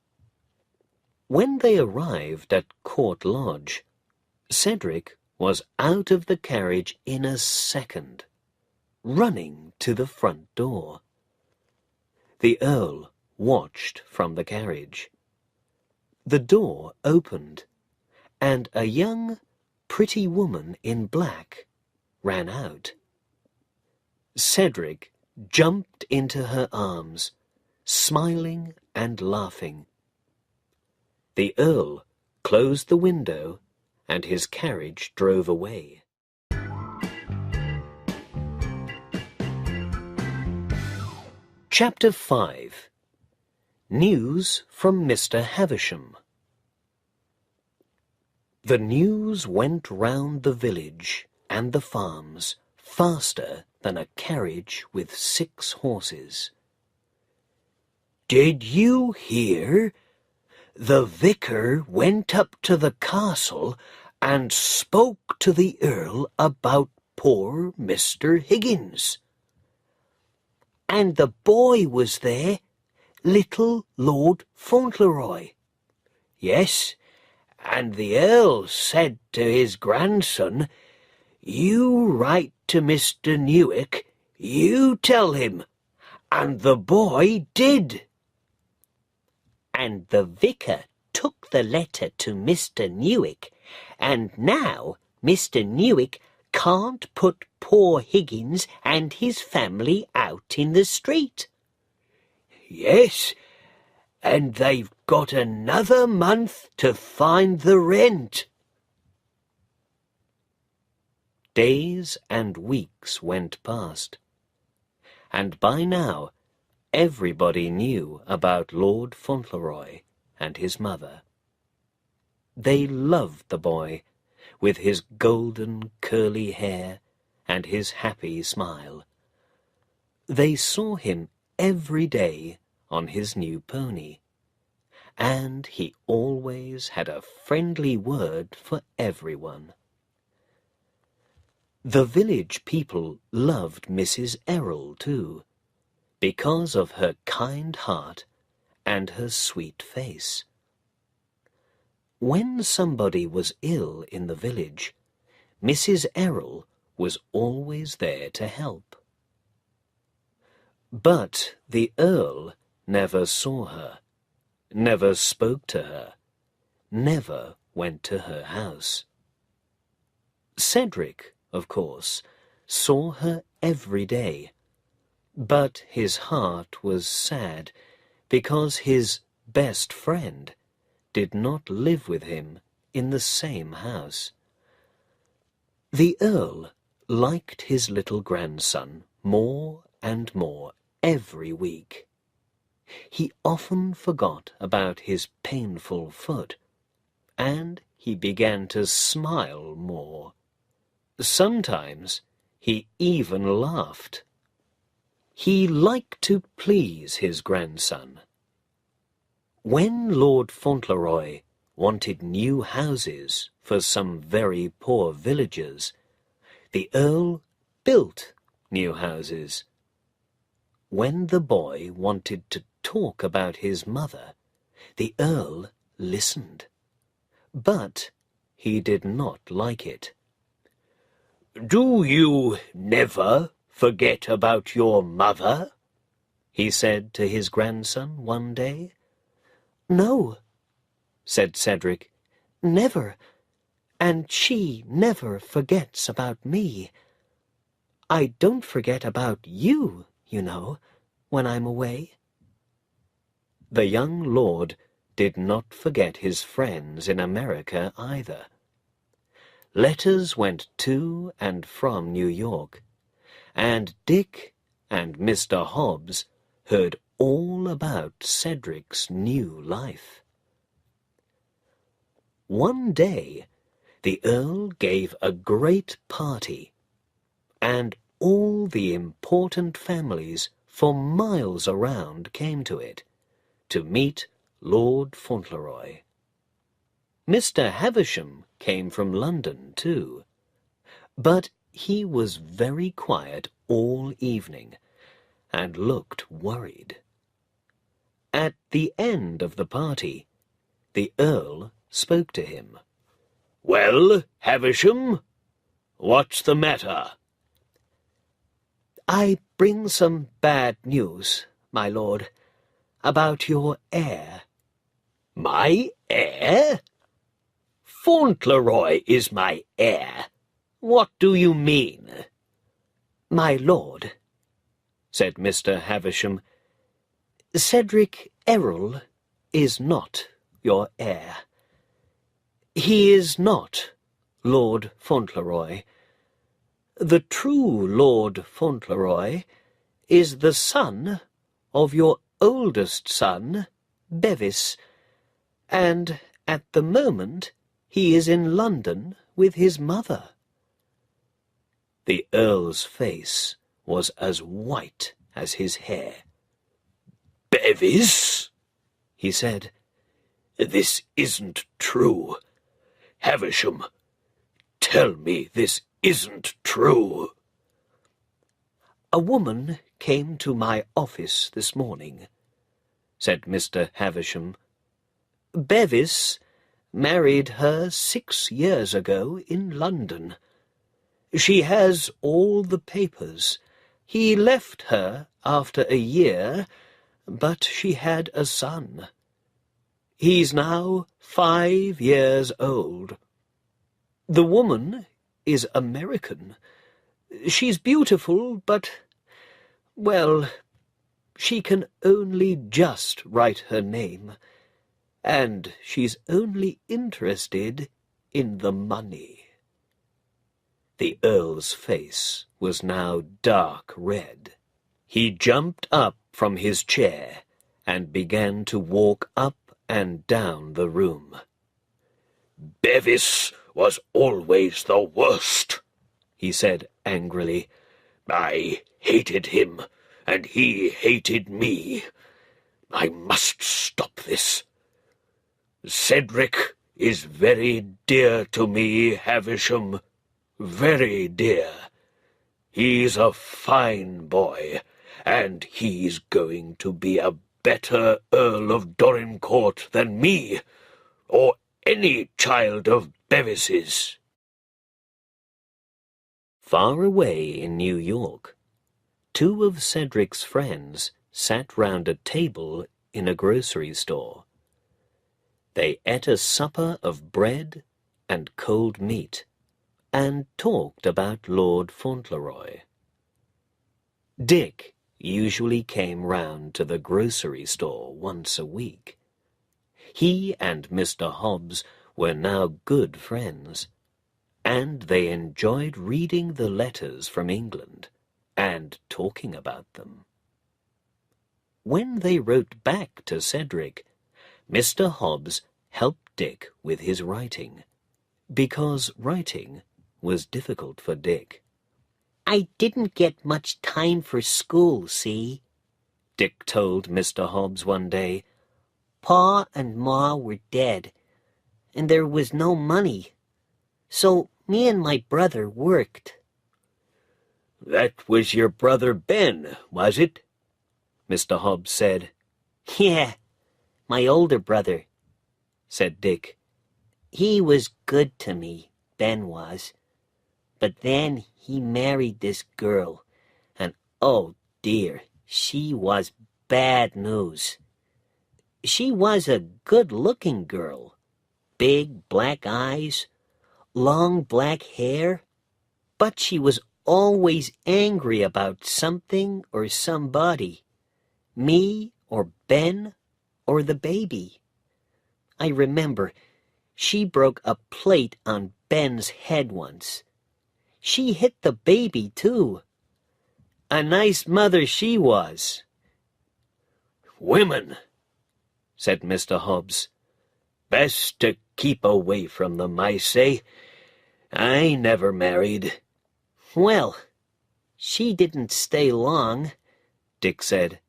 When they arrived at Court Lodge, Cedric was out of the carriage in a second, running to the front door. The Earl watched from the carriage. The door opened, and a young, pretty woman in black ran out. Cedric jumped into her arms, smiling and laughing. The Earl closed the window, and his carriage drove away. Chapter 5. News from Mr. Havisham. The news went round the village and the farms faster than a carriage with 6 horses. "Did you hear? The vicar went up to the castle and spoke to the Earl about poor Mr. Higgins. And the boy was there, little Lord Fauntleroy. Yes, and the Earl said to his grandson, 'You write to Mr. Newick, you tell him,' and the boy did. And the vicar took the letter to Mr. Newick, and now Mr. Newick can't put poor Higgins and his family out in the street." "Yes, and they've got another month to find the rent." Days and weeks went past, and by now everybody knew about Lord Fauntleroy and his mother. They loved the boy, with his golden curly hair and his happy smile. They saw him every day on his new pony, and he always had a friendly word for everyone. The village people loved Mrs. Errol too, because of her kind heart and her sweet face. When somebody was ill in the village, Mrs. Errol was always there to help. But the Earl never saw her, never spoke to her, never went to her house. Cedric, of course, saw her every day, but his heart was sad because his best friend did not live with him in the same house. The Earl liked his little grandson more and more every week. He often forgot about his painful foot, and he began to smile more. Sometimes he even laughed. He liked to please his grandson. When Lord Fauntleroy wanted new houses for some very poor villagers, the Earl built new houses. When the boy wanted to talk about his mother, the Earl listened, but he did not like it. "Do you never forget about your mother?" he said to his grandson one day. "No," said Cedric, "never, and she never forgets about me. I don't forget about you, you know, when I'm away." The young lord did not forget his friends in America either. letters went to and from New York, and Dick and Mr. Hobbs heard all about Cedric's new life. One day, the Earl gave a great party, and all the important families for miles around came to it, to meet Lord Fauntleroy. Mr. Havisham came from London, too, but he was very quiet all evening, and looked worried. At the end of the party, the Earl spoke to him. "Well, Havisham, what's the matter?" "I bring some bad news, my lord, about your heir." "My heir? Fauntleroy is my heir. What do you mean?" "My lord," said Mr. Havisham, "Cedric Errol is not your heir. He is not Lord Fauntleroy. The true Lord Fauntleroy is the son of your oldest son, Bevis, and at the moment he is in London with his mother." The Earl's face was as white as his hair. "Bevis?" he said. "This isn't true. Havisham, tell me this isn't true." "A woman came to my office this morning," said Mr. Havisham. "Bevis married her 6 years ago in London. She has all the papers. He left her after a year, but she had a son. He's now 5 years old. The woman is American. She's beautiful, but, well, she can only just write her name, and she's only interested in the money." The Earl's face was now dark red. He jumped up from his chair and began to walk up and down the room. "Bevis was always the worst," he said angrily. "I hated him, and he hated me. I must stop this. Cedric is very dear to me, Havisham, very dear. He's a fine boy, and he's going to be a better Earl of Dorincourt than me, or any child of Bevis's." Far away in New York, 2 of Cedric's friends sat round a table in a grocery store. They ate a supper of bread and cold meat, and talked about Lord Fauntleroy. Dick usually came round to the grocery store once a week. He and Mr. Hobbs were now good friends, and they enjoyed reading the letters from England and talking about them. When they wrote back to Cedric, Mr. Hobbs helped Dick with his writing, because writing was difficult for Dick. "I didn't get much time for school, see?" Dick told Mr. Hobbs one day. "Pa and Ma were dead, and there was no money, so me and my brother worked." "That was your brother Ben, was it?" Mr. Hobbs said. "Yeah, my older brother," said Dick. "He was good to me, Ben was. But then he married this girl, and oh dear, she was bad news. She was a good-looking girl, big black eyes, long black hair, but she was always angry about something or somebody, me or Ben or the baby. I remember She broke a plate on Ben's head once. She hit the baby, too. A nice mother she was. "Women," said Mr. Hobbs. "Best to keep away from them, I say. I never married." Well, she didn't stay long, Dick said.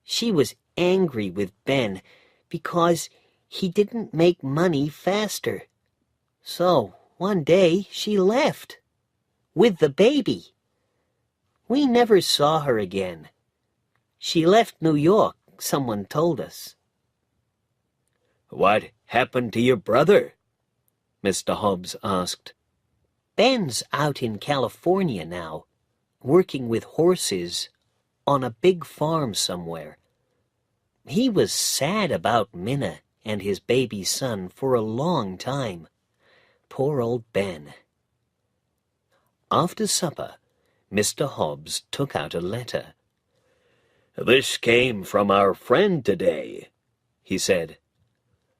She was angry with Ben because he didn't make money faster. So one day she left with the baby. We never saw her again. She left New York, someone told us. "What happened to your brother?" Mr. Hobbs asked. Ben's out in California now, working with horses on a big farm somewhere. He was sad about Minna and his baby son for a long time. Poor old Ben. After supper, Mr. Hobbs took out a letter. "This came from our friend today," he said.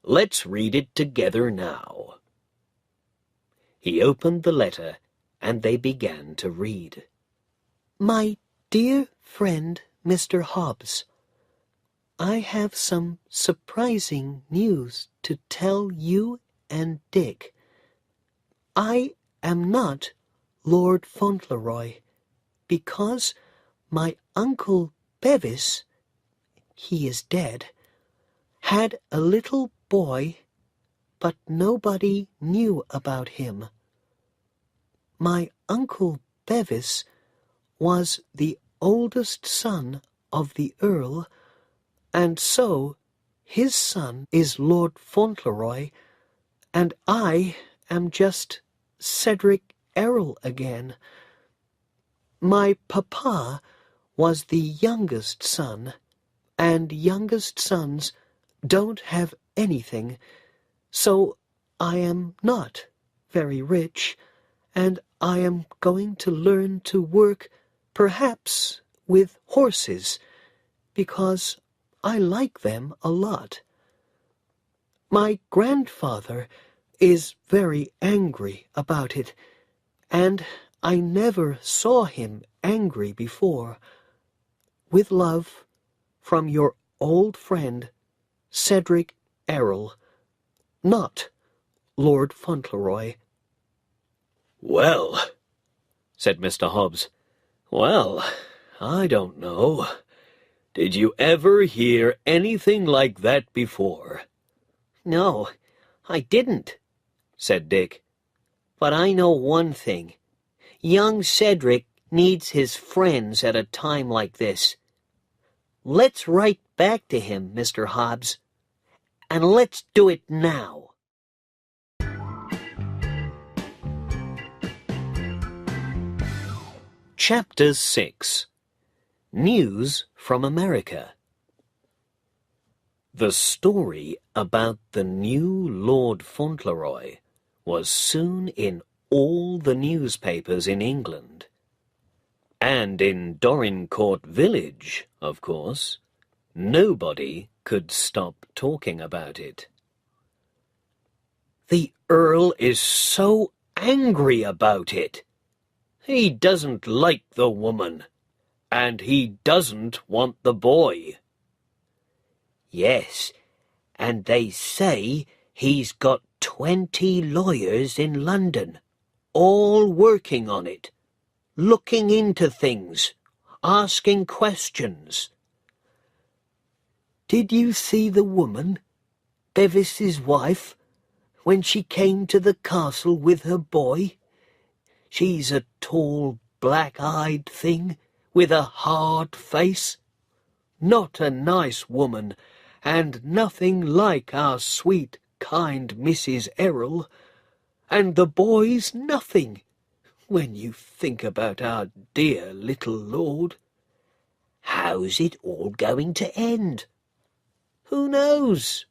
"Let's read it together now." He opened the letter, and they began to read. My dear friend, Mr. Hobbs, I have some surprising news to tell you and Dick. I am not Lord Fauntleroy, because my Uncle Bevis, he is dead, had a little boy, but nobody knew about him. My Uncle Bevis was the oldest son of the Earl, and so his son is Lord Fauntleroy, and I am just Cedric Errol again. My papa was the youngest son, and youngest sons don't have anything, so I am not very rich, and I am going to learn to work, perhaps with horses, because I like them a lot. My grandfather is very angry about it, and I never saw him angry before. With love, from your old friend, Cedric Errol, not Lord Fauntleroy. "Well," said Mr. Hobbs, "well, I don't know. Did you ever hear anything like that before?" No, I didn't, said Dick. but I know one thing. Young Cedric needs his friends at a time like this. Let's write back to him, Mr. Hobbs, and let's do it now. Chapter 6. News from America. The story about the new Lord Fauntleroy was soon in all the newspapers in England. And in Dorincourt village, of course, nobody could stop talking about it. "The Earl is so angry about it. He doesn't like the woman, and he doesn't want the boy." Yes, and they say he's got 20 lawyers in London, all working on it, looking into things, asking questions. Did you see the woman, Bevis's wife, when she came to the castle with her boy? She's a tall, black-eyed thing with a hard face. Not a nice woman, and nothing like our sweet, kind Mrs. Errol. And the boy's nothing, when you think about our dear little lord. How's it all going to end? Who knows?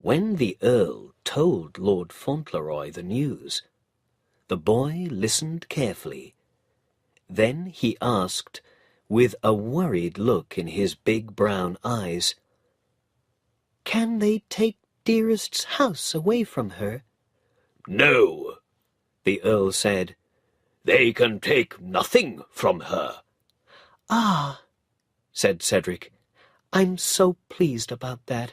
When the Earl told Lord Fauntleroy the news, the boy listened carefully. Then he asked, with a worried look in his big brown eyes, Can they take dearest's house away from her? No, the Earl said. They can take nothing from her. Ah, said Cedric, I'm so pleased about that.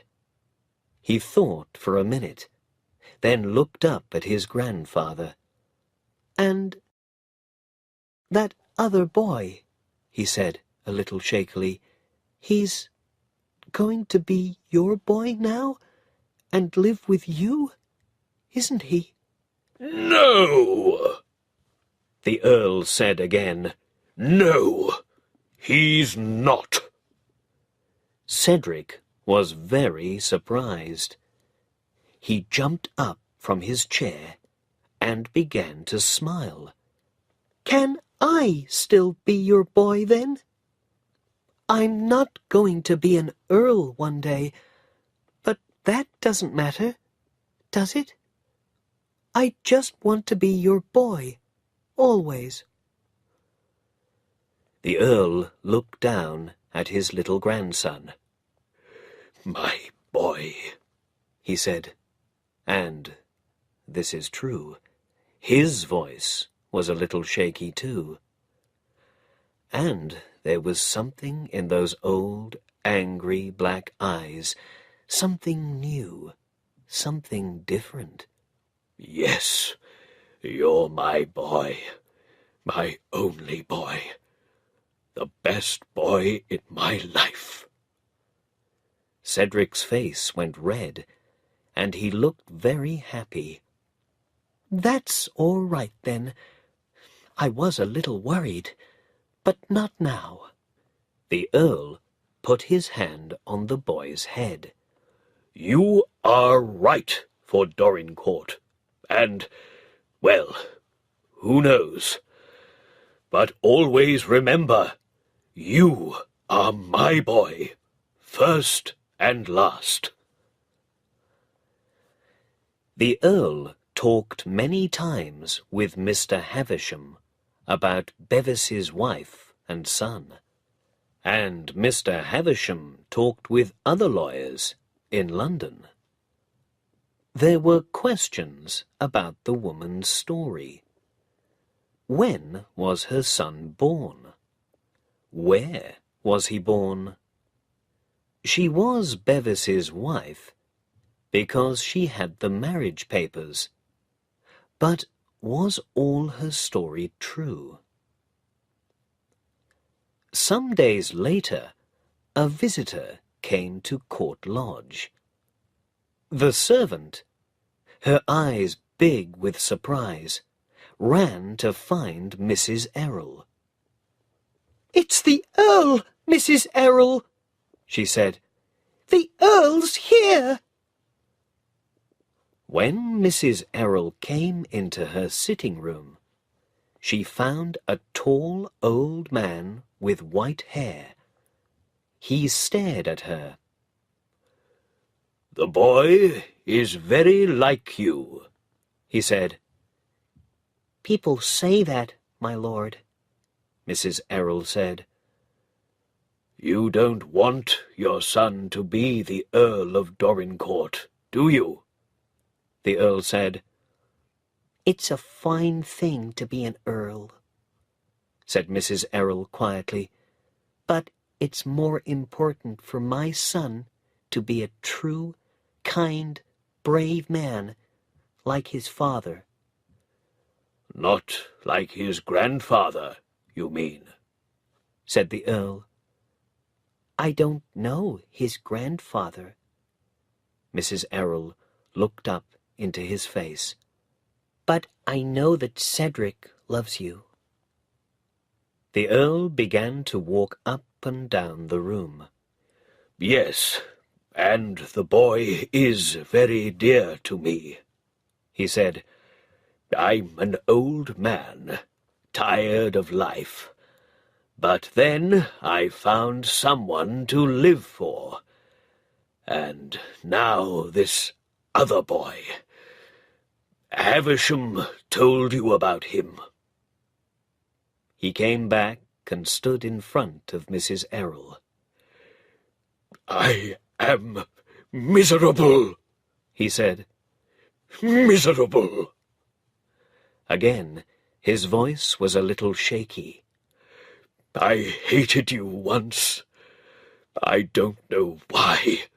He thought for a minute, then looked up at his grandfather. And that other boy, he said a little shakily, he's going to be your boy now and live with you, isn't he? No, the Earl said again. No, he's not. Cedric was very surprised. He jumped up from his chair and began to smile. Can I still be your boy then? I'm not going to be an earl one day, but that doesn't matter, does it? I just want to be your boy, always. The Earl looked down at his little grandson. My boy, he said, and, this is true, his voice was a little shaky too. And there was something in those old, angry black eyes, something new, something different. Yes, you're my boy, my only boy, the best boy in my life. Cedric's face went red, and he looked very happy. That's all right, then. I was a little worried, but not now. The Earl put his hand on the boy's head. You are right for Dorincourt, and, well, who knows? But always remember, you are my boy, first and last. The Earl talked many times with Mr. Havisham about Bevis's wife and son, and Mr. Havisham talked with other lawyers in London. There were questions about the woman's story. When was her son born? Where was he born? She was Bevis's wife because she had the marriage papers. But was all her story true? Some days later, a visitor came to Court Lodge. The servant, her eyes big with surprise, ran to find Mrs. Errol. "It's the Earl, Mrs. Errol," she said. "The Earl's here." When Mrs. Errol came into her sitting room, she found a tall old man with white hair. He stared at her. The boy is very like you, he said. "People say that, my lord," Mrs. Errol said. You don't want your son to be the Earl of Dorincourt, do you? The Earl said. "It's a fine thing to be an earl," said Mrs. Errol quietly. "but it's more important for my son to be a true, kind, brave man like his father." Not like his grandfather, you mean, said the Earl. "I don't know his grandfather." Mrs. Errol looked up into his face. "But I know that Cedric loves you." The Earl began to walk up and down the room. Yes, and the boy is very dear to me, he said. I'm an old man, tired of life. But then I found someone to live for. And now this other boy. Havisham told you about him. He came back and stood in front of Mrs. Errol. I am miserable, he said. "Miserable!" Again, his voice was a little shaky. "I hated you once. I don't know why.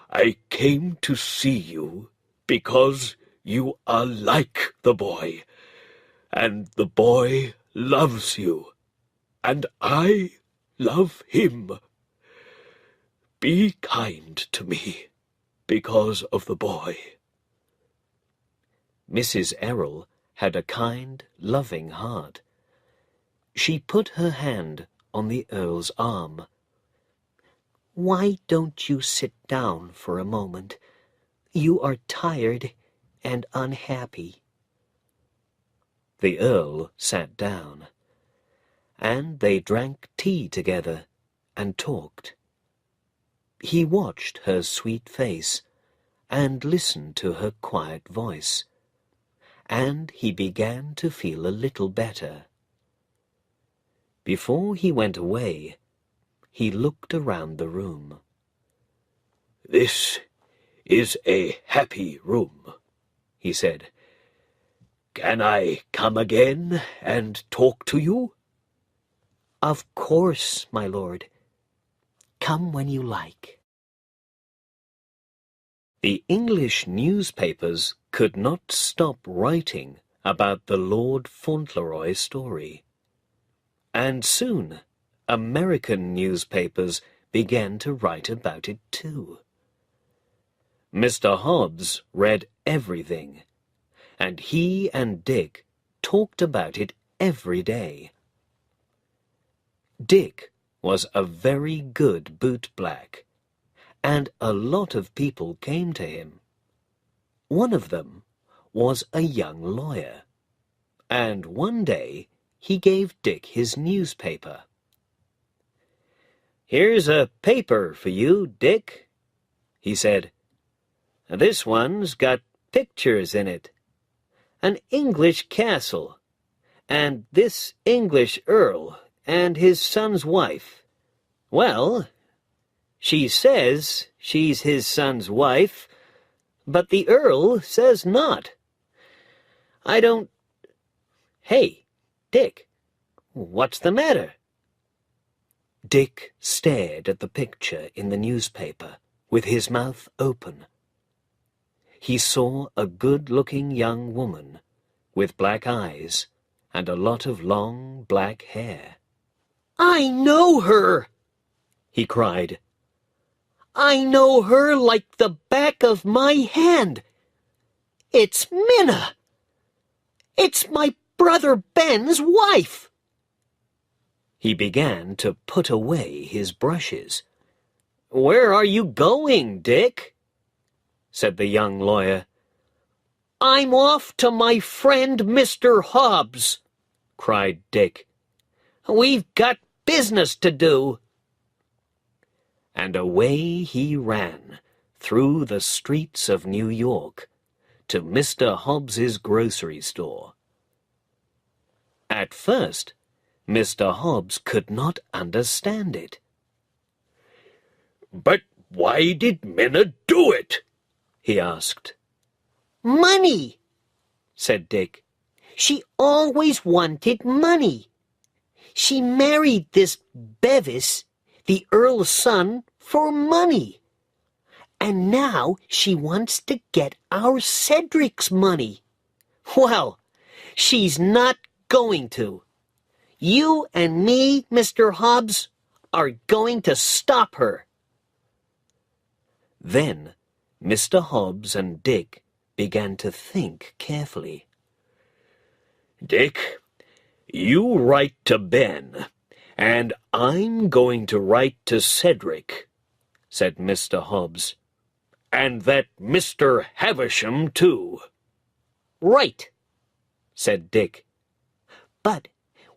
I came to see you because you are like the boy, and the boy loves you, and I love him. Be kind to me because of the boy." Mrs. Errol had a kind, loving heart. She put her hand on the Earl's arm. "Why don't you sit down for a moment? You are tired and unhappy." The Earl sat down, and they drank tea together and talked. He watched her sweet face and listened to her quiet voice, and he began to feel a little better. Before he went away, he looked around the room. "This is a happy room," he said. "Can I come again and talk to you?" "Of course, my lord. Come when you like." The English newspapers could not stop writing about the Lord Fauntleroy story. And soon American newspapers began to write about it too. Mr. Hobbs read everything, and he and Dick talked about it every day. Dick was a very good bootblack, and a lot of people came to him. One of them was a young lawyer, and one day he gave Dick his newspaper. "Here's a paper for you, Dick," he said. "This one's got pictures in it. An English castle, and this English earl and his son's wife. Well, she says she's his son's wife, but the earl says not. I don't... Hey, Dick, what's the matter?" Dick stared at the picture in the newspaper with his mouth open. He saw a good-looking young woman with black eyes and a lot of long black hair. "I know her!" he cried. "I know her like the back of my hand. It's Minna! It's my brother Ben's wife!" He began to put away his brushes. "Where are you going, Dick?" said the young lawyer. "I'm off to my friend Mr. Hobbs," cried Dick. "We've got business to do." And away he ran through the streets of New York to Mr. Hobbs's grocery store. At first, Mr. Hobbs could not understand it. "But why did Minna do it?" he asked. "Money," said Dick. "She always wanted money. She married this Bevis, the Earl's son, for money. And now she wants to get our Cedric's money. Well, she's not going to. You and me, Mr. Hobbs, are going to stop her." Then Mr. Hobbs and Dick began to think carefully. "Dick, you write to Ben, and I'm going to write to Cedric," said Mr. Hobbs. "And that Mr. Havisham, too." "Right," said Dick. "But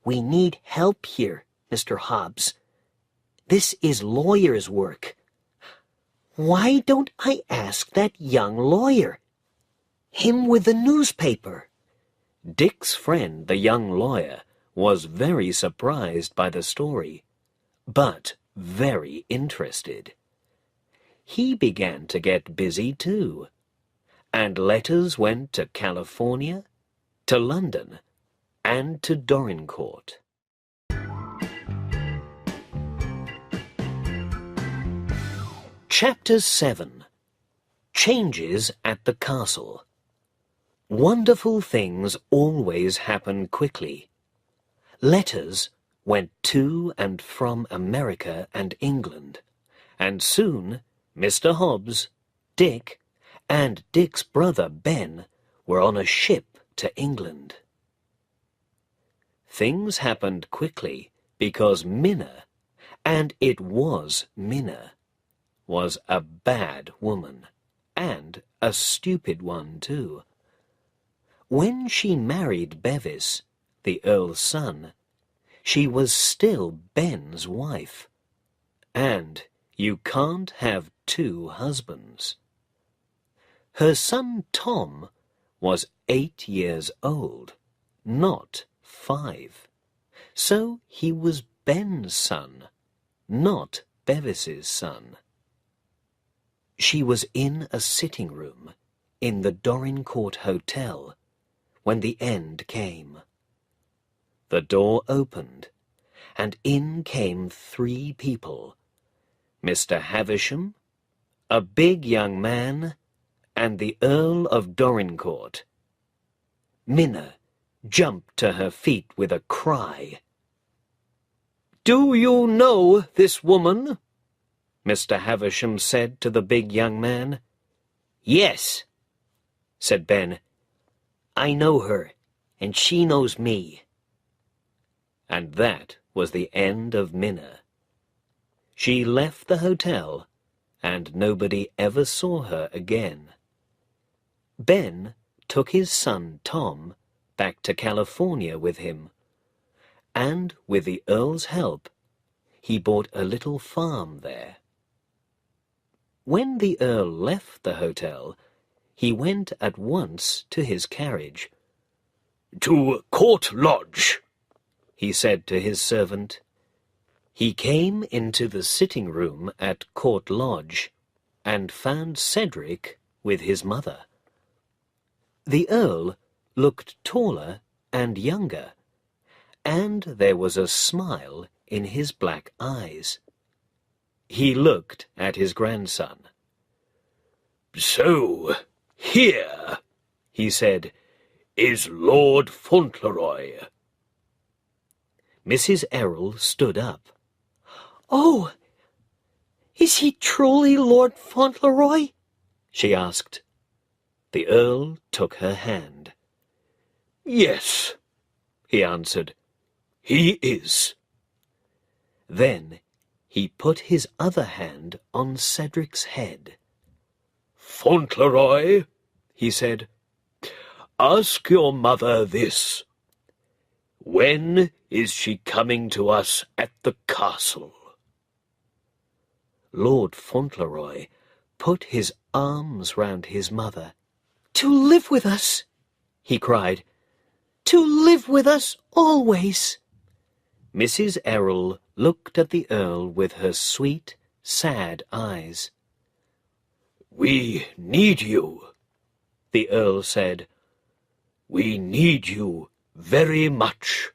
we need help here, Mr. Hobbs. This is lawyer's work. Why don't I ask that young lawyer? Him with the newspaper." Dick's friend, the young lawyer, was very surprised by the story, but very interested. he began to get busy too, and letters went to California, to London, and to Dorincourt. Chapter 7. Changes at the Castle. Wonderful things always happen quickly. Letters went to and from America and England, and soon Mr. Hobbs, Dick, and Dick's brother Ben were on a ship to England. Things happened quickly because Minna, and it was Minna, was a bad woman, and a stupid one too. When she married Bevis, the Earl's son, she was still Ben's wife, and you can't have two husbands. Her son Tom was 8 years old, not 5, so he was Ben's son, not Bevis's son. She was in a sitting room in the Dorincourt Hotel when the end came. The door opened, and in came 3 people, Mr. Havisham, a big young man, and the Earl of Dorincourt. Minna jumped to her feet with a cry. "Do you know this woman?" Mr. Havisham said to the big young man. "Yes," said Ben. "I know her, and she knows me." And that was the end of Minna. She left the hotel, and nobody ever saw her again. Ben took his son Tom back to California with him, and with the Earl's help, he bought a little farm there. When the Earl left the hotel, he went at once to his carriage. "To Court Lodge," he said to his servant. He came into the sitting-room at Court Lodge and found Cedric with his mother. The Earl looked taller and younger, and there was a smile in his black eyes. He looked at his grandson. "So, here," he said, "is Lord Fauntleroy." Mrs. Errol stood up. "Oh, is he truly Lord Fauntleroy?" she asked. The Earl took her hand. "Yes," he answered, "he is." Then he put his other hand on Cedric's head. "Fauntleroy," he said, "ask your mother this. When is she coming to us at the castle?" Lord Fauntleroy put his arms round his mother. "To live with us," he cried. "To live with us always." Mrs. Errol looked at the Earl with her sweet, sad eyes. "We need you," the Earl said. "We need you very much."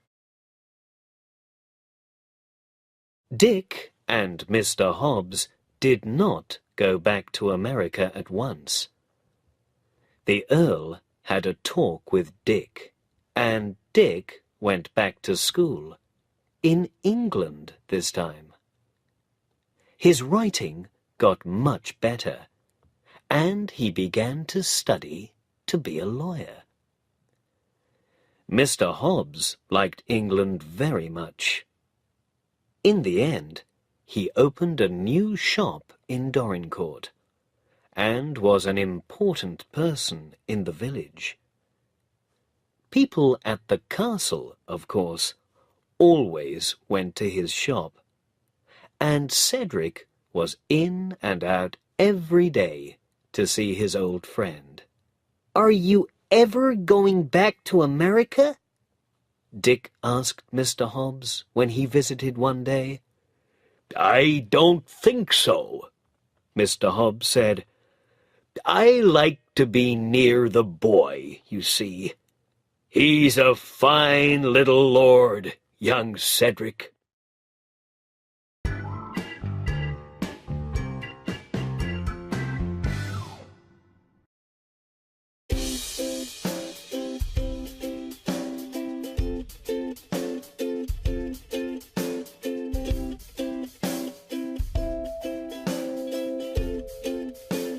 Dick and Mr. Hobbs did not go back to America at once. The Earl had a talk with Dick, and Dick went back to school, in England this time. His writing got much better, and he began to study to be a lawyer. Mr. Hobbs liked England very much. In the end, he opened a new shop in Dorincourt, and was an important person in the village. People at the castle, of course, always went to his shop, and Cedric was in and out every day to see his old friend. "Are you ever going back to America?" Dick asked Mr. Hobbs when he visited one day. "I don't think so," Mr. Hobbs said. "I like to be near the boy, you see. He's a fine little lord, young Cedric."